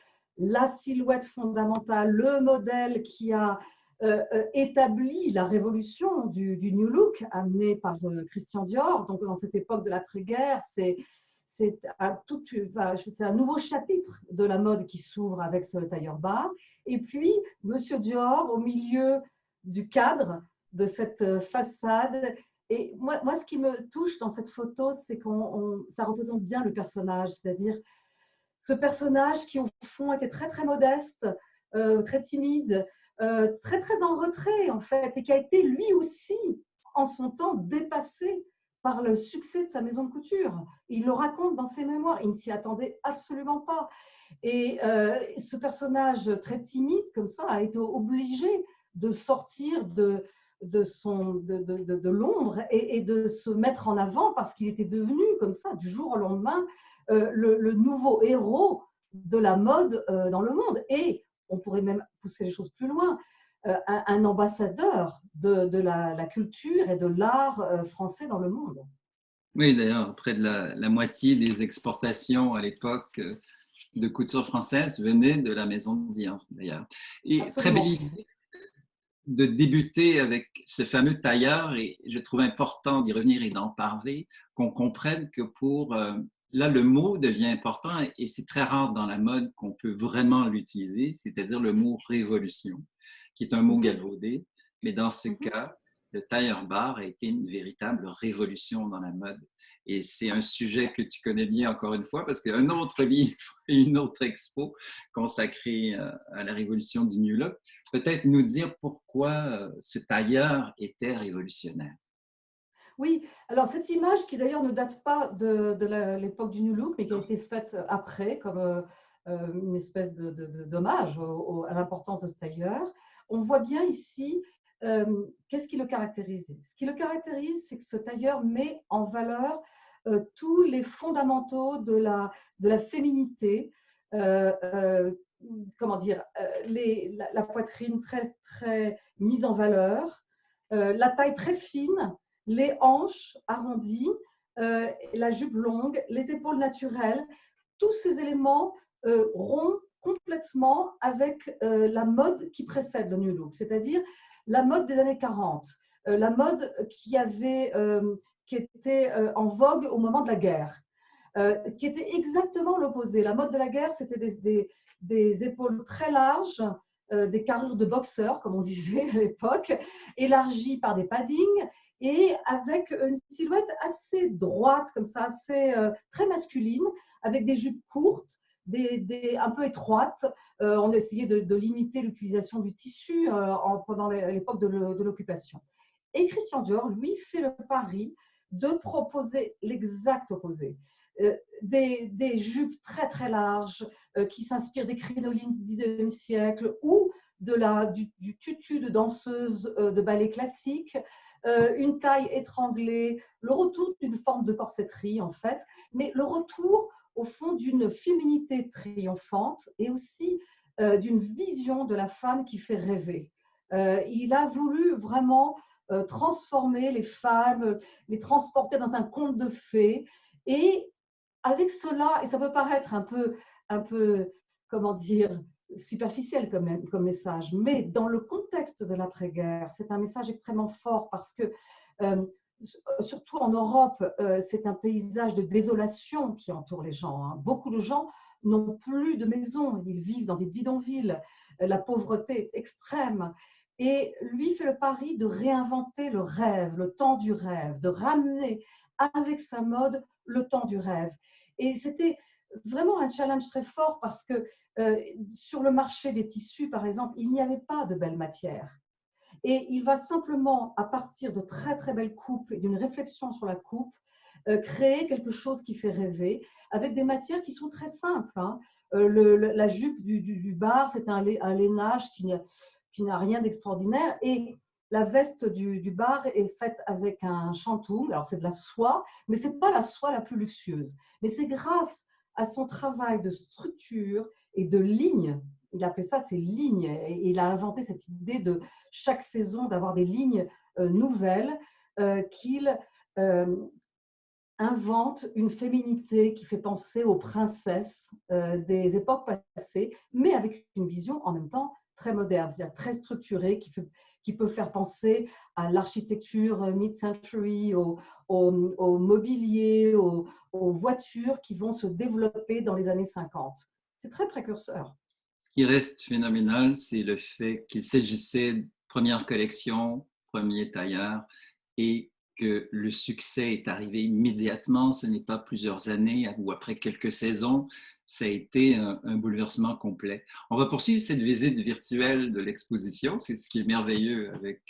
la silhouette fondamentale, le modèle qui a établi la révolution du New Look amené par Christian Dior. Donc, dans cette époque de l'après-guerre, c'est un nouveau chapitre de la mode qui s'ouvre avec ce tailleur bar. Et puis, Monsieur Dior au milieu du cadre de cette façade. Et moi, ce qui me touche dans cette photo, c'est que ça représente bien le personnage, c'est-à-dire ce personnage qui, au fond, était très, très modeste, très timide, très très en retrait en fait, et qui a été lui aussi en son temps dépassé par le succès de sa maison de couture. Il le raconte dans ses mémoires, il ne s'y attendait absolument pas. Et ce personnage très timide comme ça a été obligé de sortir de l'ombre et de se mettre en avant parce qu'il était devenu comme ça du jour au lendemain le nouveau héros de la mode dans le monde. Et on pourrait même pousser les choses plus loin, un ambassadeur de la culture et de l'art français dans le monde. Oui, d'ailleurs, près de la moitié des exportations à l'époque de couture française venaient de la maison de Dior, d'ailleurs. Et très belle Absolument. idée de débuter avec ce fameux tailleur, et je trouve important d'y revenir et d'en parler, qu'on comprenne que là, le mot devient important et c'est très rare dans la mode qu'on peut vraiment l'utiliser, c'est-à-dire le mot révolution, qui est un mot Mhm. galvaudé, mais dans ce Mhm. cas, le tailleur bar a été une véritable révolution dans la mode. Et c'est un sujet que tu connais bien encore une fois, parce qu'un autre livre et une autre expo consacrée à la révolution du New Look, peut-être nous dire pourquoi ce tailleur était révolutionnaire. Oui, alors cette image qui d'ailleurs ne date pas de l'époque du New Look, mais qui a été faite après comme une espèce d'hommage à l'importance de ce tailleur, on voit bien ici qu'est-ce qui le caractérise. Ce qui le caractérise, c'est que ce tailleur met en valeur tous les fondamentaux de la féminité, euh, euh, comment dire, la poitrine très, très mise en valeur, la taille très fine, les hanches arrondies, la jupe longue, les épaules naturelles, tous ces éléments rompent complètement avec la mode qui précède le New Look, c'est-à-dire la mode des années 40, la mode qui était en vogue au moment de la guerre, qui était exactement l'opposé. La mode de la guerre, c'était des épaules très larges, des carrures de boxeur, comme on disait à l'époque, élargies par des paddings et avec une silhouette assez droite, comme ça, assez très masculine, avec des jupes courtes, un peu étroites. On essayait de limiter l'utilisation du tissu pendant l'époque de l'occupation. Et Christian Dior, lui, fait le pari de proposer l'exact opposé. Des jupes très très larges qui s'inspirent des crinolines du XIXe siècle ou du tutu de danseuse de ballet classique, une taille étranglée, le retour d'une forme de corsetterie en fait, mais le retour au fond d'une féminité triomphante et aussi d'une vision de la femme qui fait rêver. Il a voulu vraiment transformer les femmes, les transporter dans un conte de fées et avec cela, et ça peut paraître un peu comment dire, superficiel comme message, mais dans le contexte de l'après-guerre, c'est un message extrêmement fort parce que, euh, surtout en Europe, c'est un paysage de désolation qui entoure les gens. Hein. Beaucoup de gens n'ont plus de maison, ils vivent dans des bidonvilles, la pauvreté extrême. Et lui fait le pari de réinventer le rêve, le temps du rêve, de ramener avec sa mode le temps du rêve. Et c'était vraiment un challenge très fort parce que sur le marché des tissus, par exemple, il n'y avait pas de belles matières. Et il va simplement, à partir de très très belles coupes et d'une réflexion sur la coupe, créer quelque chose qui fait rêver avec des matières qui sont très simples. Hein. La jupe du bar, c'est un lainage qui n'a rien d'extraordinaire. Et la veste du bar est faite avec un shantung. Alors, c'est de la soie, mais ce n'est pas la soie la plus luxueuse. Mais c'est grâce à son travail de structure et de ligne. Il appelait ça ses lignes. Et il a inventé cette idée de chaque saison d'avoir des lignes nouvelles qu'il invente une féminité qui fait penser aux princesses des époques passées, mais avec une vision en même temps très moderne, c'est-à-dire très structurée, qui peut faire penser à l'architecture mid-century, au mobilier, aux voitures qui vont se développer dans les années 50. C'est très précurseur. Ce qui reste phénoménal, c'est le fait qu'il s'agissait de première collection, premier tailleur, et que le succès est arrivé immédiatement, ce n'est pas plusieurs années ou après quelques saisons, ça a été un bouleversement complet. On va poursuivre cette visite virtuelle de l'exposition. C'est ce qui est merveilleux avec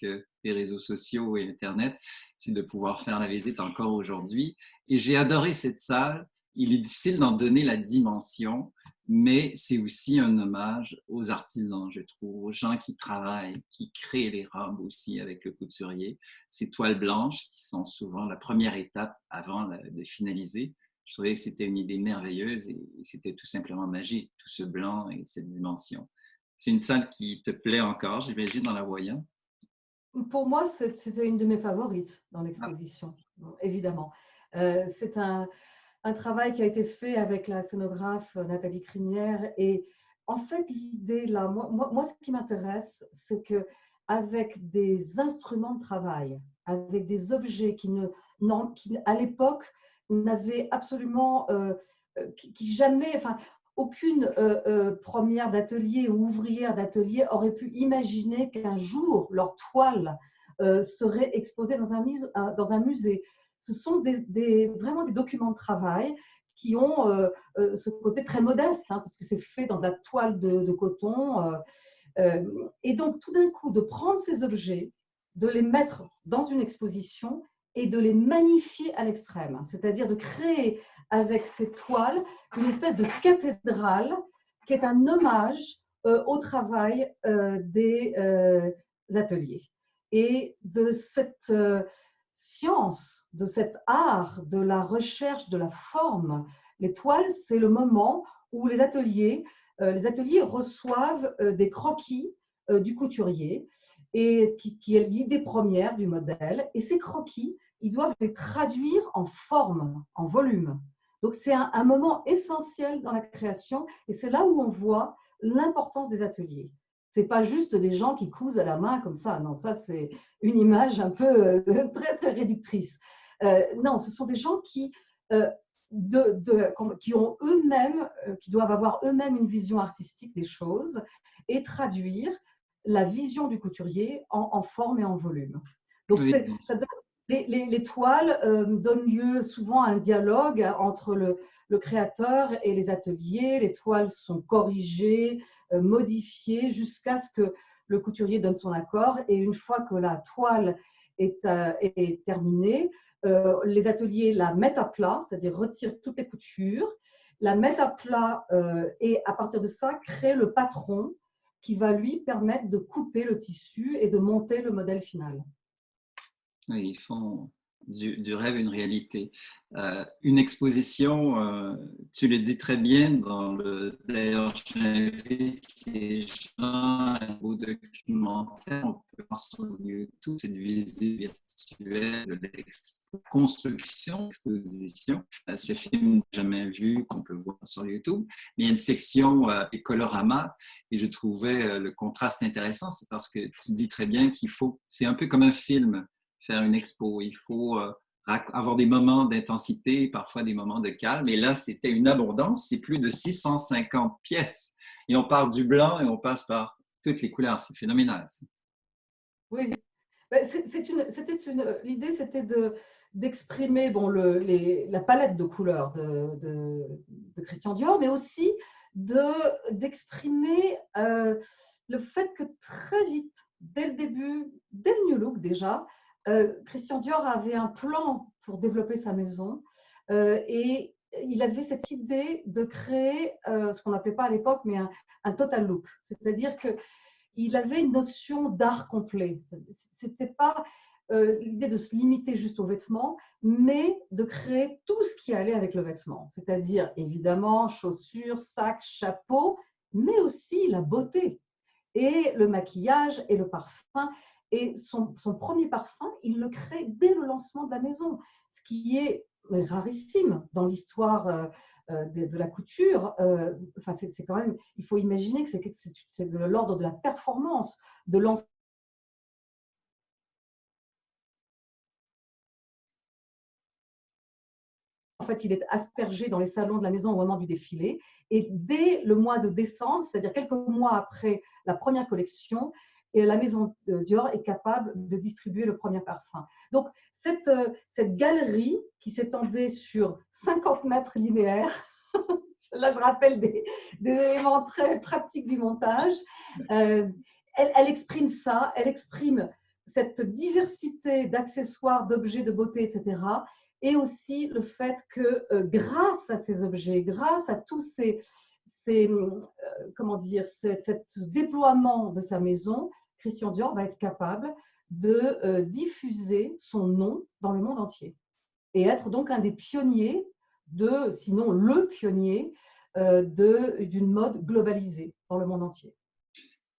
les réseaux sociaux et Internet, c'est de pouvoir faire la visite encore aujourd'hui. Et j'ai adoré cette salle. Il est difficile d'en donner la dimension, mais c'est aussi un hommage aux artisans, je trouve, aux gens qui travaillent, qui créent les robes aussi avec le couturier. Ces toiles blanches qui sont souvent la première étape avant de finaliser. Je trouvais que c'était une idée merveilleuse et c'était tout simplement magique, tout ce blanc et cette dimension. C'est une salle qui te plaît encore, j'imagine, en la voyant. Pour moi, c'était une de mes favorites dans Ah, l'exposition, évidemment. C'est un travail qui a été fait avec la scénographe Nathalie Crinière. Et en fait, l'idée là, moi, ce qui m'intéresse, c'est que avec des instruments de travail, avec des objets qui à l'époque, n'avaient absolument, qui jamais, enfin, aucune première d'atelier ou ouvrière d'atelier aurait pu imaginer qu'un jour leur toile serait exposée dans un musée. Ce sont vraiment des documents de travail qui ont ce côté très modeste, hein, parce que c'est fait dans de la toile de coton. Et donc, tout d'un coup, de prendre ces objets, de les mettre dans une exposition et de les magnifier à l'extrême, c'est-à-dire de créer avec ces toiles une espèce de cathédrale qui est un hommage au travail des ateliers. Et de cette science, de cet art, de la recherche de la forme, les toiles, c'est le moment où les ateliers reçoivent des croquis du couturier et qui est l'idée première du modèle. Et ces croquis, ils doivent les traduire en forme, en volume. Donc, c'est un moment essentiel dans la création et c'est là où on voit l'importance des ateliers. Ce n'est pas juste des gens qui cousent à la main comme ça. Non, ça, c'est une image un peu très, très réductrice. Non, ce sont des gens qui qui ont eux-mêmes, qui doivent avoir eux-mêmes une vision artistique des choses et traduire la vision du couturier en forme et en volume. Donc, oui, les toiles donnent lieu souvent à un dialogue entre le créateur et les ateliers. Les toiles sont corrigées, modifiées jusqu'à ce que le couturier donne son accord. Et une fois que la toile est terminée, les ateliers la mettent à plat, c'est-à-dire retirent toutes les coutures, la mettent à plat et à partir de ça, créent le patron qui va lui permettre de couper le tissu et de monter le modèle final. oui, ils font du rêve une réalité. Une exposition, tu le dis très bien, d'ailleurs, j'invite les gens à un beau documentaire, on peut voir sur YouTube, cette visite virtuelle de construction, exposition. Ce film jamais vu, qu'on peut voir sur YouTube, mais il y a une section écolorama et je trouvais le contraste intéressant, c'est parce que tu dis très bien qu'il faut, c'est un peu comme un film, faire une expo. Il faut avoir des moments d'intensité, parfois des moments de calme. Et là, c'était une abondance. C'est plus de 650 pièces. Et on part du blanc et on passe par toutes les couleurs. C'est phénoménal. Oui, l'idée, c'était d'exprimer bon, la palette de couleurs de Christian Dior, mais aussi d'exprimer le fait que très vite, dès le début, dès le New Look déjà, Christian Dior avait un plan pour développer sa maison et il avait cette idée de créer ce qu'on n'appelait pas à l'époque, mais un total look. C'est-à-dire que il avait une notion d'art complet. C'était pas l'idée de se limiter juste aux vêtements, mais de créer tout ce qui allait avec le vêtement. C'est-à-dire, évidemment, chaussures, sacs, chapeaux, mais aussi la beauté et le maquillage et le parfum. Et son premier parfum, il le crée dès le lancement de la maison, ce qui est rarissime dans l'histoire de la couture. Enfin, c'est quand même, il faut imaginer que c'est de l'ordre de la performance, de lancer. En fait, il est aspergé dans les salons de la maison au moment du défilé. Et dès le mois de décembre, c'est-à-dire quelques mois après la première collection, et la maison Dior est capable de distribuer le premier parfum. Donc, cette galerie qui s'étendait sur 50 mètres linéaires, là je rappelle des éléments très pratiques du montage, elle exprime ça, elle exprime cette diversité d'accessoires, d'objets de beauté, etc. Et aussi le fait que grâce à ces objets, grâce à tous comment dire, cet déploiement de sa maison, Christian Dior va être capable de diffuser son nom dans le monde entier et être donc un des pionniers, sinon le pionnier, d'une mode globalisée dans le monde entier.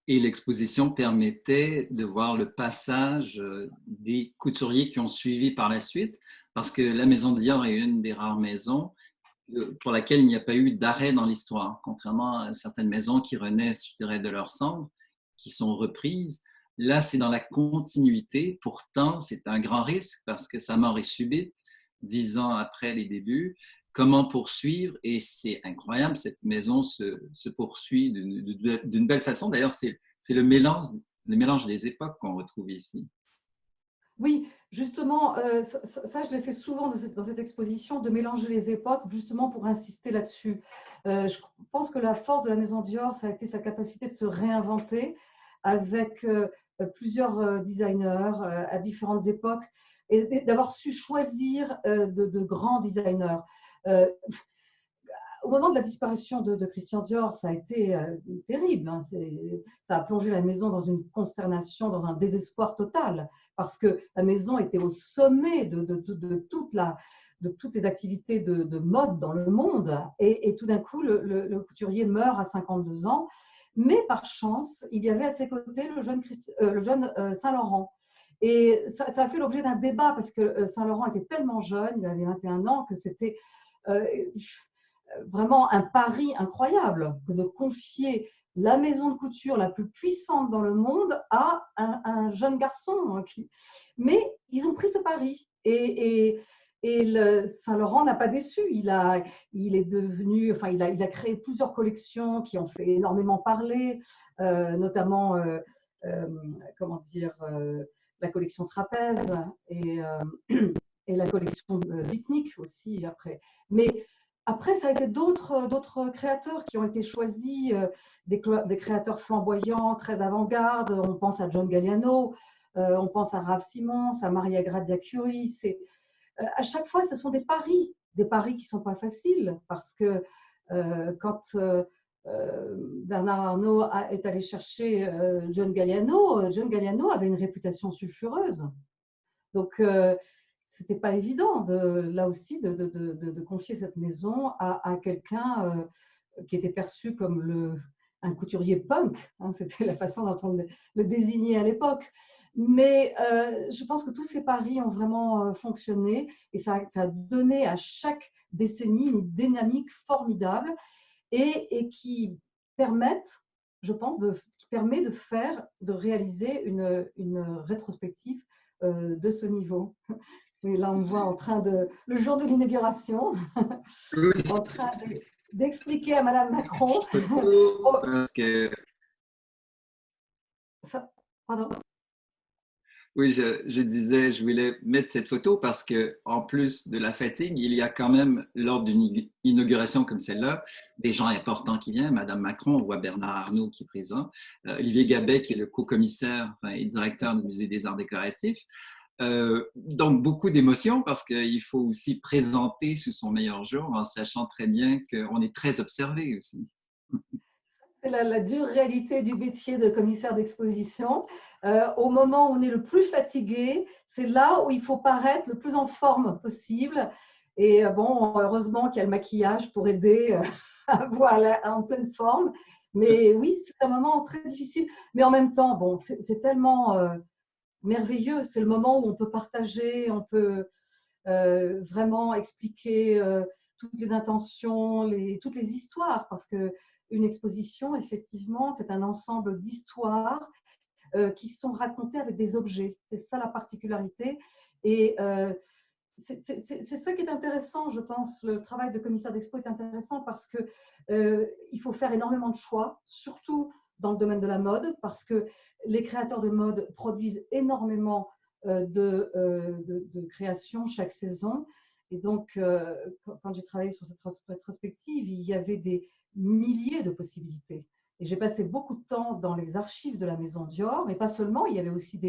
Et l'exposition permettait de voir le passage des couturiers qui ont suivi par la suite, parce que la maison Dior est une des rares maisons pour laquelle il n'y a pas eu d'arrêt dans l'histoire, contrairement à certaines maisons qui renaissent, je dirais, de leur cendre, qui sont reprises. Là, c'est dans la continuité. Pourtant, c'est un grand risque parce que sa mort est subite, 10 ans après les débuts. Comment poursuivre? Et c'est incroyable, cette maison se poursuit d'une belle façon. D'ailleurs, c'est le mélange des époques qu'on retrouve ici. Oui, justement, ça, je l'ai fait souvent dans cette exposition, de mélanger les époques, justement pour insister là-dessus. Je pense que la force de la maison Dior, ça a été sa capacité de se réinventer avec plusieurs designers à différentes époques et d'avoir su choisir de grands designers. Au moment de la disparition de Christian Dior, ça a été terrible. Hein. Ça a plongé la maison dans une consternation, dans un désespoir total, parce que la maison était au sommet de toutes les activités de mode dans le monde. Et tout d'un coup, le couturier meurt à 52 ans. Mais par chance, il y avait à ses côtés le jeune Saint-Laurent. Et ça a fait l'objet d'un débat, parce que Saint-Laurent était tellement jeune, il avait 21 ans, que c'était vraiment un pari incroyable de confier la maison de couture la plus puissante dans le monde à un jeune garçon. Mais ils ont pris ce pari. Et Saint-Laurent n'a pas déçu. Il a créé plusieurs collections qui ont fait énormément parler, notamment comment dire, la collection Trapèze et la collection Bitnik aussi après. Mais après, ça a été d'autres créateurs qui ont été choisis, des créateurs flamboyants, très avant-garde. On pense à John Galliano, on pense à Raf Simons, à Maria Grazia Chiuri. À chaque fois, ce sont des paris qui ne sont pas faciles, parce que quand Bernard Arnault est allé chercher John Galliano avait une réputation sulfureuse. Donc, c'était pas évident là aussi de confier cette maison à quelqu'un qui était perçu comme un couturier punk. Hein, c'était la façon dont on le désignait à l'époque. Mais je pense que tous ces paris ont vraiment fonctionné et ça a donné à chaque décennie une dynamique formidable et qui permettent, je pense, qui permet de réaliser une rétrospective de ce niveau. Et là, on me voit le jour de l'inauguration, Oui. en train d'expliquer à Madame Macron. Parce que, Pardon. oui, je disais, je voulais mettre cette photo parce que, en plus de la fatigue, il y a quand même, lors d'une inauguration comme celle-là, des gens importants qui viennent. Madame Macron, on voit Bernard Arnault qui est présent, Olivier Gabet qui est le co-commissaire et directeur du Musée des Arts décoratifs. Donc, beaucoup d'émotions parce qu'il faut aussi présenter sous son meilleur jour en sachant très bien qu'on est très observé aussi. C'est la dure réalité du métier de commissaire d'exposition. Au moment où on est le plus fatigué, c'est là où il faut paraître le plus en forme possible. Et bon, heureusement qu'il y a le maquillage pour aider à voir en pleine forme. Mais oui, c'est un moment très difficile. Mais en même temps, bon, c'est tellement merveilleux. C'est le moment où on peut partager, on peut vraiment expliquer toutes les intentions, toutes les histoires, parce que une exposition, effectivement, c'est un ensemble d'histoires qui sont racontées avec des objets. C'est ça la particularité. Et c'est ça qui est intéressant, je pense. Le travail de commissaire d'expo est intéressant parce que il faut faire énormément de choix, surtout dans le domaine de la mode parce que les créateurs de mode produisent énormément de créations chaque saison. Et donc, quand j'ai travaillé sur cette rétrospective, il y avait des milliers de possibilités. Et j'ai passé beaucoup de temps dans les archives de la maison Dior, mais pas seulement, il y avait aussi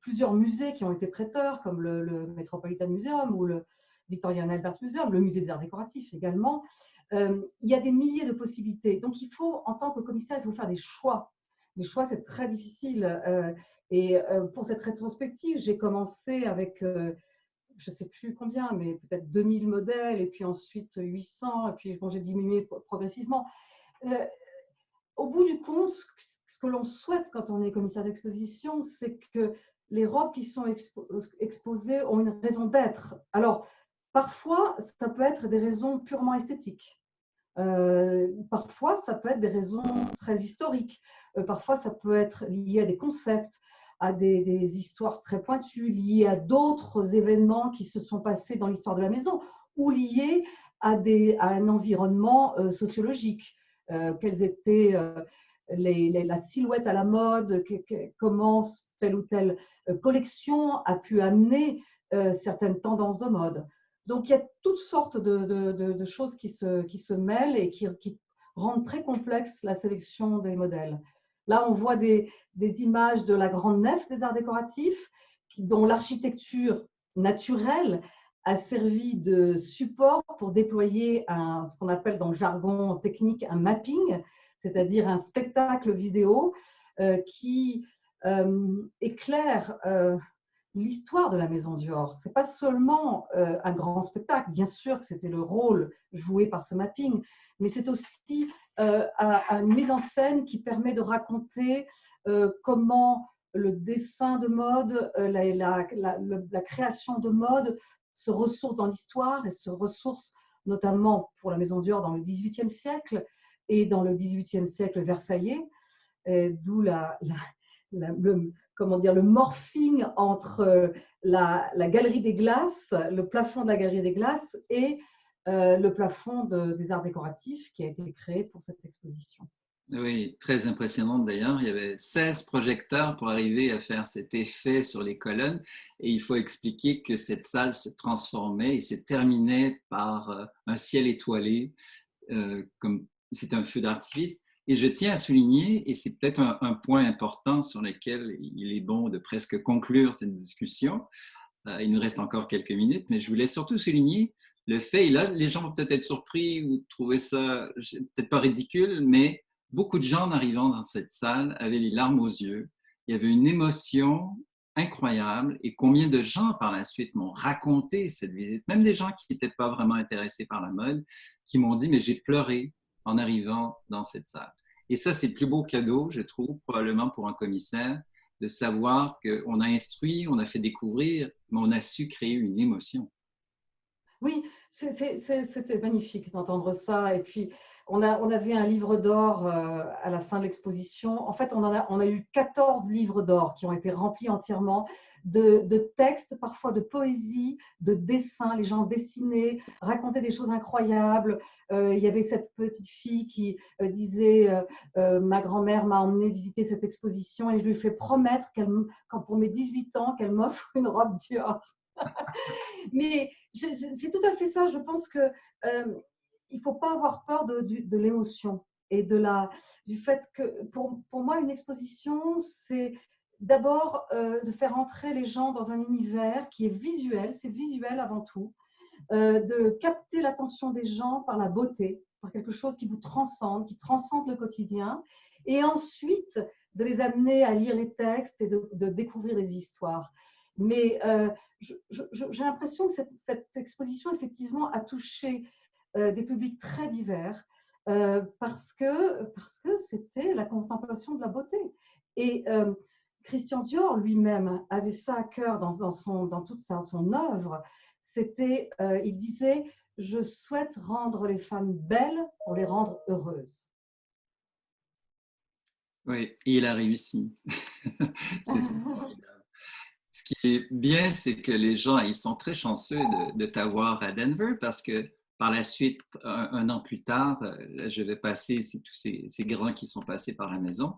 plusieurs musées qui ont été prêteurs, comme le Metropolitan Museum ou le Victoria and Albert Museum, le musée des arts décoratifs également. Il y a des milliers de possibilités. Donc, il faut, en tant que commissaire, il faut faire des choix. Les choix, c'est très difficile. Pour cette rétrospective, j'ai commencé avec, je ne sais plus combien, mais peut-être 2000 modèles, et puis ensuite 800, et puis bon, j'ai diminué progressivement. Au bout du compte, ce que l'on souhaite quand on est commissaire d'exposition, c'est que les robes qui sont exposées ont une raison d'être. Alors, parfois, ça peut être des raisons purement esthétiques. Parfois, ça peut être des raisons très historiques. Parfois, ça peut être lié à des concepts, à des histoires très pointues, liées à d'autres événements qui se sont passés dans l'histoire de la maison ou liées à un environnement sociologique. Quelles étaient la silhouette à la mode, comment telle ou telle collection a pu amener certaines tendances de mode. Donc, il y a toutes sortes de choses qui se mêlent et qui rendent très complexe la sélection des modèles. Là, on voit des images de la grande nef des arts décoratifs, dont l'architecture naturelle a servi de support pour déployer ce qu'on appelle dans le jargon technique un mapping, c'est-à-dire un spectacle vidéo qui éclaire l'histoire de la maison Dior. Ce n'est pas seulement un grand spectacle, bien sûr que c'était le rôle joué par ce mapping, mais c'est aussi une mise en scène qui permet de raconter comment le dessin de mode, la création de mode se ressource dans l'histoire et se ressource notamment pour la maison Dior dans le XVIIIe siècle et dans le XVIIIe siècle versaillais, d'où le morphing entre la galerie des glaces, le plafond de la galerie des glaces et le plafond des arts décoratifs qui a été créé pour cette exposition. Oui, très impressionnante d'ailleurs. Il y avait 16 projecteurs pour arriver à faire cet effet sur les colonnes. Et il faut expliquer que cette salle se transformait et se terminait par un ciel étoilé, comme c'est un feu d'artifice. Et je tiens à souligner, et c'est peut-être un point important sur lequel il est bon de presque conclure cette discussion. Il nous reste encore quelques minutes, mais je voulais surtout souligner le fait, et là, les gens vont peut-être être surpris ou trouver ça peut-être pas ridicule, mais beaucoup de gens en arrivant dans cette salle avaient les larmes aux yeux. Il y avait une émotion incroyable et combien de gens par la suite m'ont raconté cette visite, même des gens qui n'étaient pas vraiment intéressés par la mode, qui m'ont dit, mais j'ai pleuré en arrivant dans cette salle. Et ça, c'est le plus beau cadeau, je trouve, probablement pour un commissaire, de savoir qu'on a instruit, on a fait découvrir, mais on a su créer une émotion. Oui, c'était magnifique d'entendre ça. Et puis, on avait un livre d'or à la fin de l'exposition. En fait, on a eu 14 livres d'or qui ont été remplis entièrement de textes, parfois de poésie, de dessins. Les gens dessinaient, racontaient des choses incroyables. Il y avait cette petite fille qui disait ma grand-mère m'a emmenée visiter cette exposition et je lui ai fait promettre pour mes 18 ans qu'elle m'offre une robe Dior. Mais c'est tout à fait ça. Je pense que il ne faut pas avoir peur de l'émotion et du fait que, pour moi, une exposition, c'est d'abord de faire entrer les gens dans un univers qui est visuel, c'est visuel avant tout, de capter l'attention des gens par la beauté, par quelque chose qui vous transcende, qui transcende le quotidien, et ensuite de les amener à lire les textes et de découvrir les histoires. Mais j'ai l'impression que cette exposition, effectivement, a touché des publics très divers parce que c'était la contemplation de la beauté. Et Christian Dior lui-même avait ça à cœur dans toute son œuvre. Il disait « Je souhaite rendre les femmes belles pour les rendre heureuses ». Oui, et il a réussi. C'est ça. Ce qui est bien, c'est que les gens, ils sont très chanceux de t'avoir à Denver parce que par la suite, un an plus tard, je vais passer, c'est tous ces grands qui sont passés par la maison,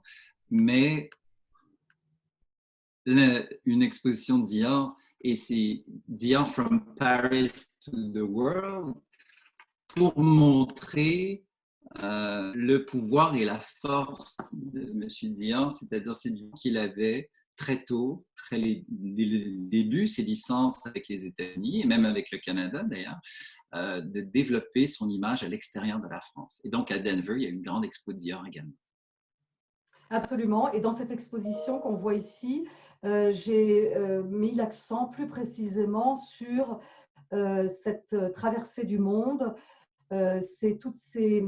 mais une exposition de Dior, et c'est Dior from Paris to the World, pour montrer le pouvoir et la force de M. Dior, c'est-à-dire cette vie qu'il avait très tôt, dès le début, ses licences avec les États-Unis et même avec le Canada d'ailleurs, de développer son image à l'extérieur de la France. Et donc à Denver, il y a une grande expo Dior également. Absolument. Et dans cette exposition qu'on voit ici, j'ai mis l'accent plus précisément sur cette traversée du monde. C'est tous ces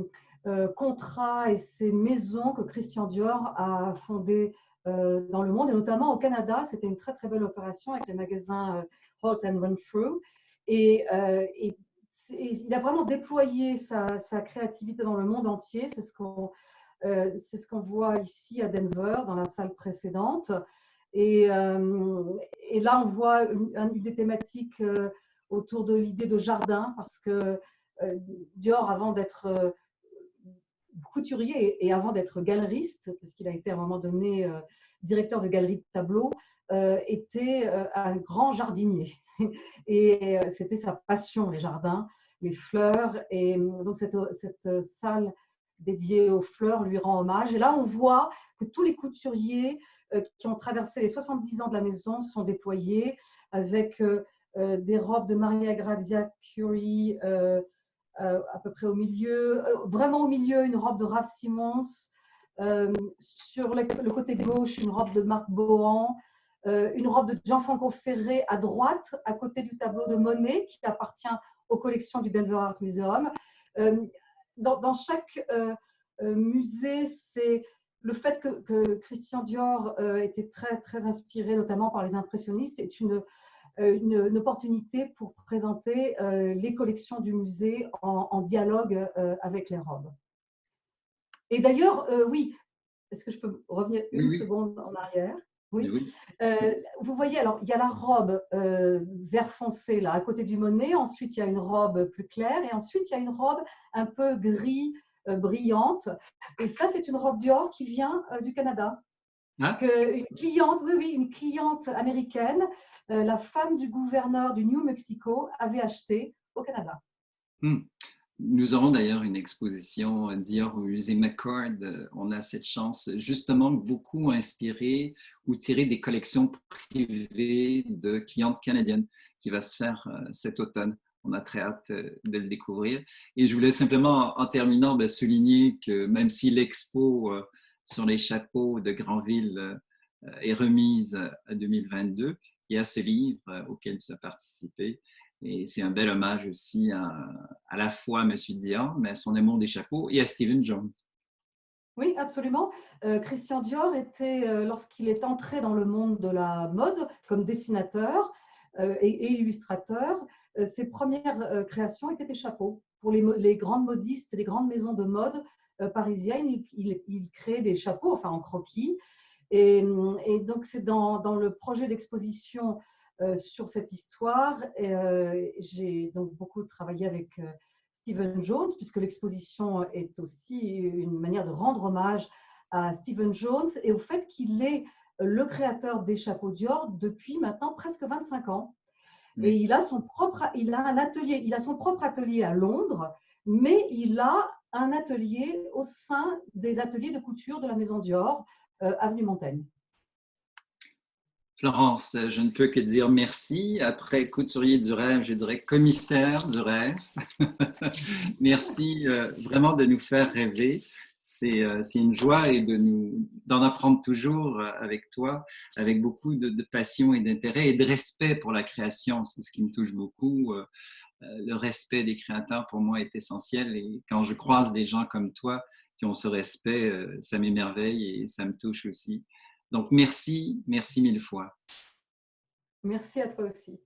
contrats et ces maisons que Christian Dior a fondées dans le monde, et notamment au Canada. C'était une très très belle opération avec les magasins Holt and Renfrew. Et il a vraiment déployé sa créativité dans le monde entier. C'est ce qu'on voit ici à Denver, dans la salle précédente. Et là, on voit une des thématiques autour de l'idée de jardin, parce que Dior, avant d'être couturier et avant d'être galeriste, parce qu'il a été à un moment donné directeur de galerie de tableaux, était un grand jardinier. Et c'était sa passion, les jardins, les fleurs. Et donc cette salle dédiée aux fleurs lui rend hommage. Et là, on voit que tous les couturiers qui ont traversé les 70 ans de la maison sont déployés avec des robes de Maria Grazia Chiuri à peu près au milieu, vraiment au milieu, une robe de Raf Simons. Sur le côté gauche, une robe de Marc Bohan, une robe de Gianfranco Ferré à droite, à côté du tableau de Monet, qui appartient aux collections du Denver Art Museum. Dans chaque musée, c'est le fait que Christian Dior était très, très inspiré, notamment par les impressionnistes, est une opportunité pour présenter les collections du musée en dialogue avec les robes. Et d'ailleurs, oui, est-ce que je peux revenir une seconde en arrière? Oui. Oui. Vous voyez, alors il y a la robe vert foncé là à côté du Monet, ensuite il y a une robe plus claire, et ensuite il y a une robe un peu gris brillante. Et ça, c'est une robe Dior qui vient du Canada. Ah. Une cliente, oui, une cliente américaine, la femme du gouverneur du New Mexico, avait acheté au Canada. Nous aurons d'ailleurs une exposition Dior au musée McCord. On a cette chance justement beaucoup inspirée ou tirée des collections privées de clientes canadiennes qui va se faire cet automne. On a très hâte de le découvrir. Et je voulais simplement, en terminant, souligner que même si l'expo sur les chapeaux de Granville est remise à 2022, il y a ce livre auquel tu as participé. Et c'est un bel hommage aussi à la fois à M. Dior, mais à son amour des chapeaux, et à Stephen Jones. Oui, absolument. Christian Dior était, lorsqu'il est entré dans le monde de la mode comme dessinateur et illustrateur, ses premières créations étaient des chapeaux. Pour les grandes modistes, les grandes maisons de mode parisiennes, il créait des chapeaux, enfin en croquis. Et donc, c'est dans le projet d'exposition sur cette histoire. J'ai donc beaucoup travaillé avec Stephen Jones, puisque l'exposition est aussi une manière de rendre hommage à Stephen Jones et au fait qu'il est le créateur des chapeaux Dior depuis maintenant presque 25 ans. Oui. Et il a son propre atelier à Londres, mais il a un atelier au sein des ateliers de couture de la maison Dior, avenue Montaigne. Florence, je ne peux que dire merci. Après couturier du rêve, je dirais commissaire du rêve. Merci vraiment de nous faire rêver. C'est une joie et d'en apprendre toujours avec toi, avec beaucoup de passion et d'intérêt et de respect pour la création. C'est ce qui me touche beaucoup. Le respect des créateurs, pour moi, est essentiel. Et quand je croise des gens comme toi qui ont ce respect, ça m'émerveille et ça me touche aussi. Donc, merci mille fois. Merci à toi aussi.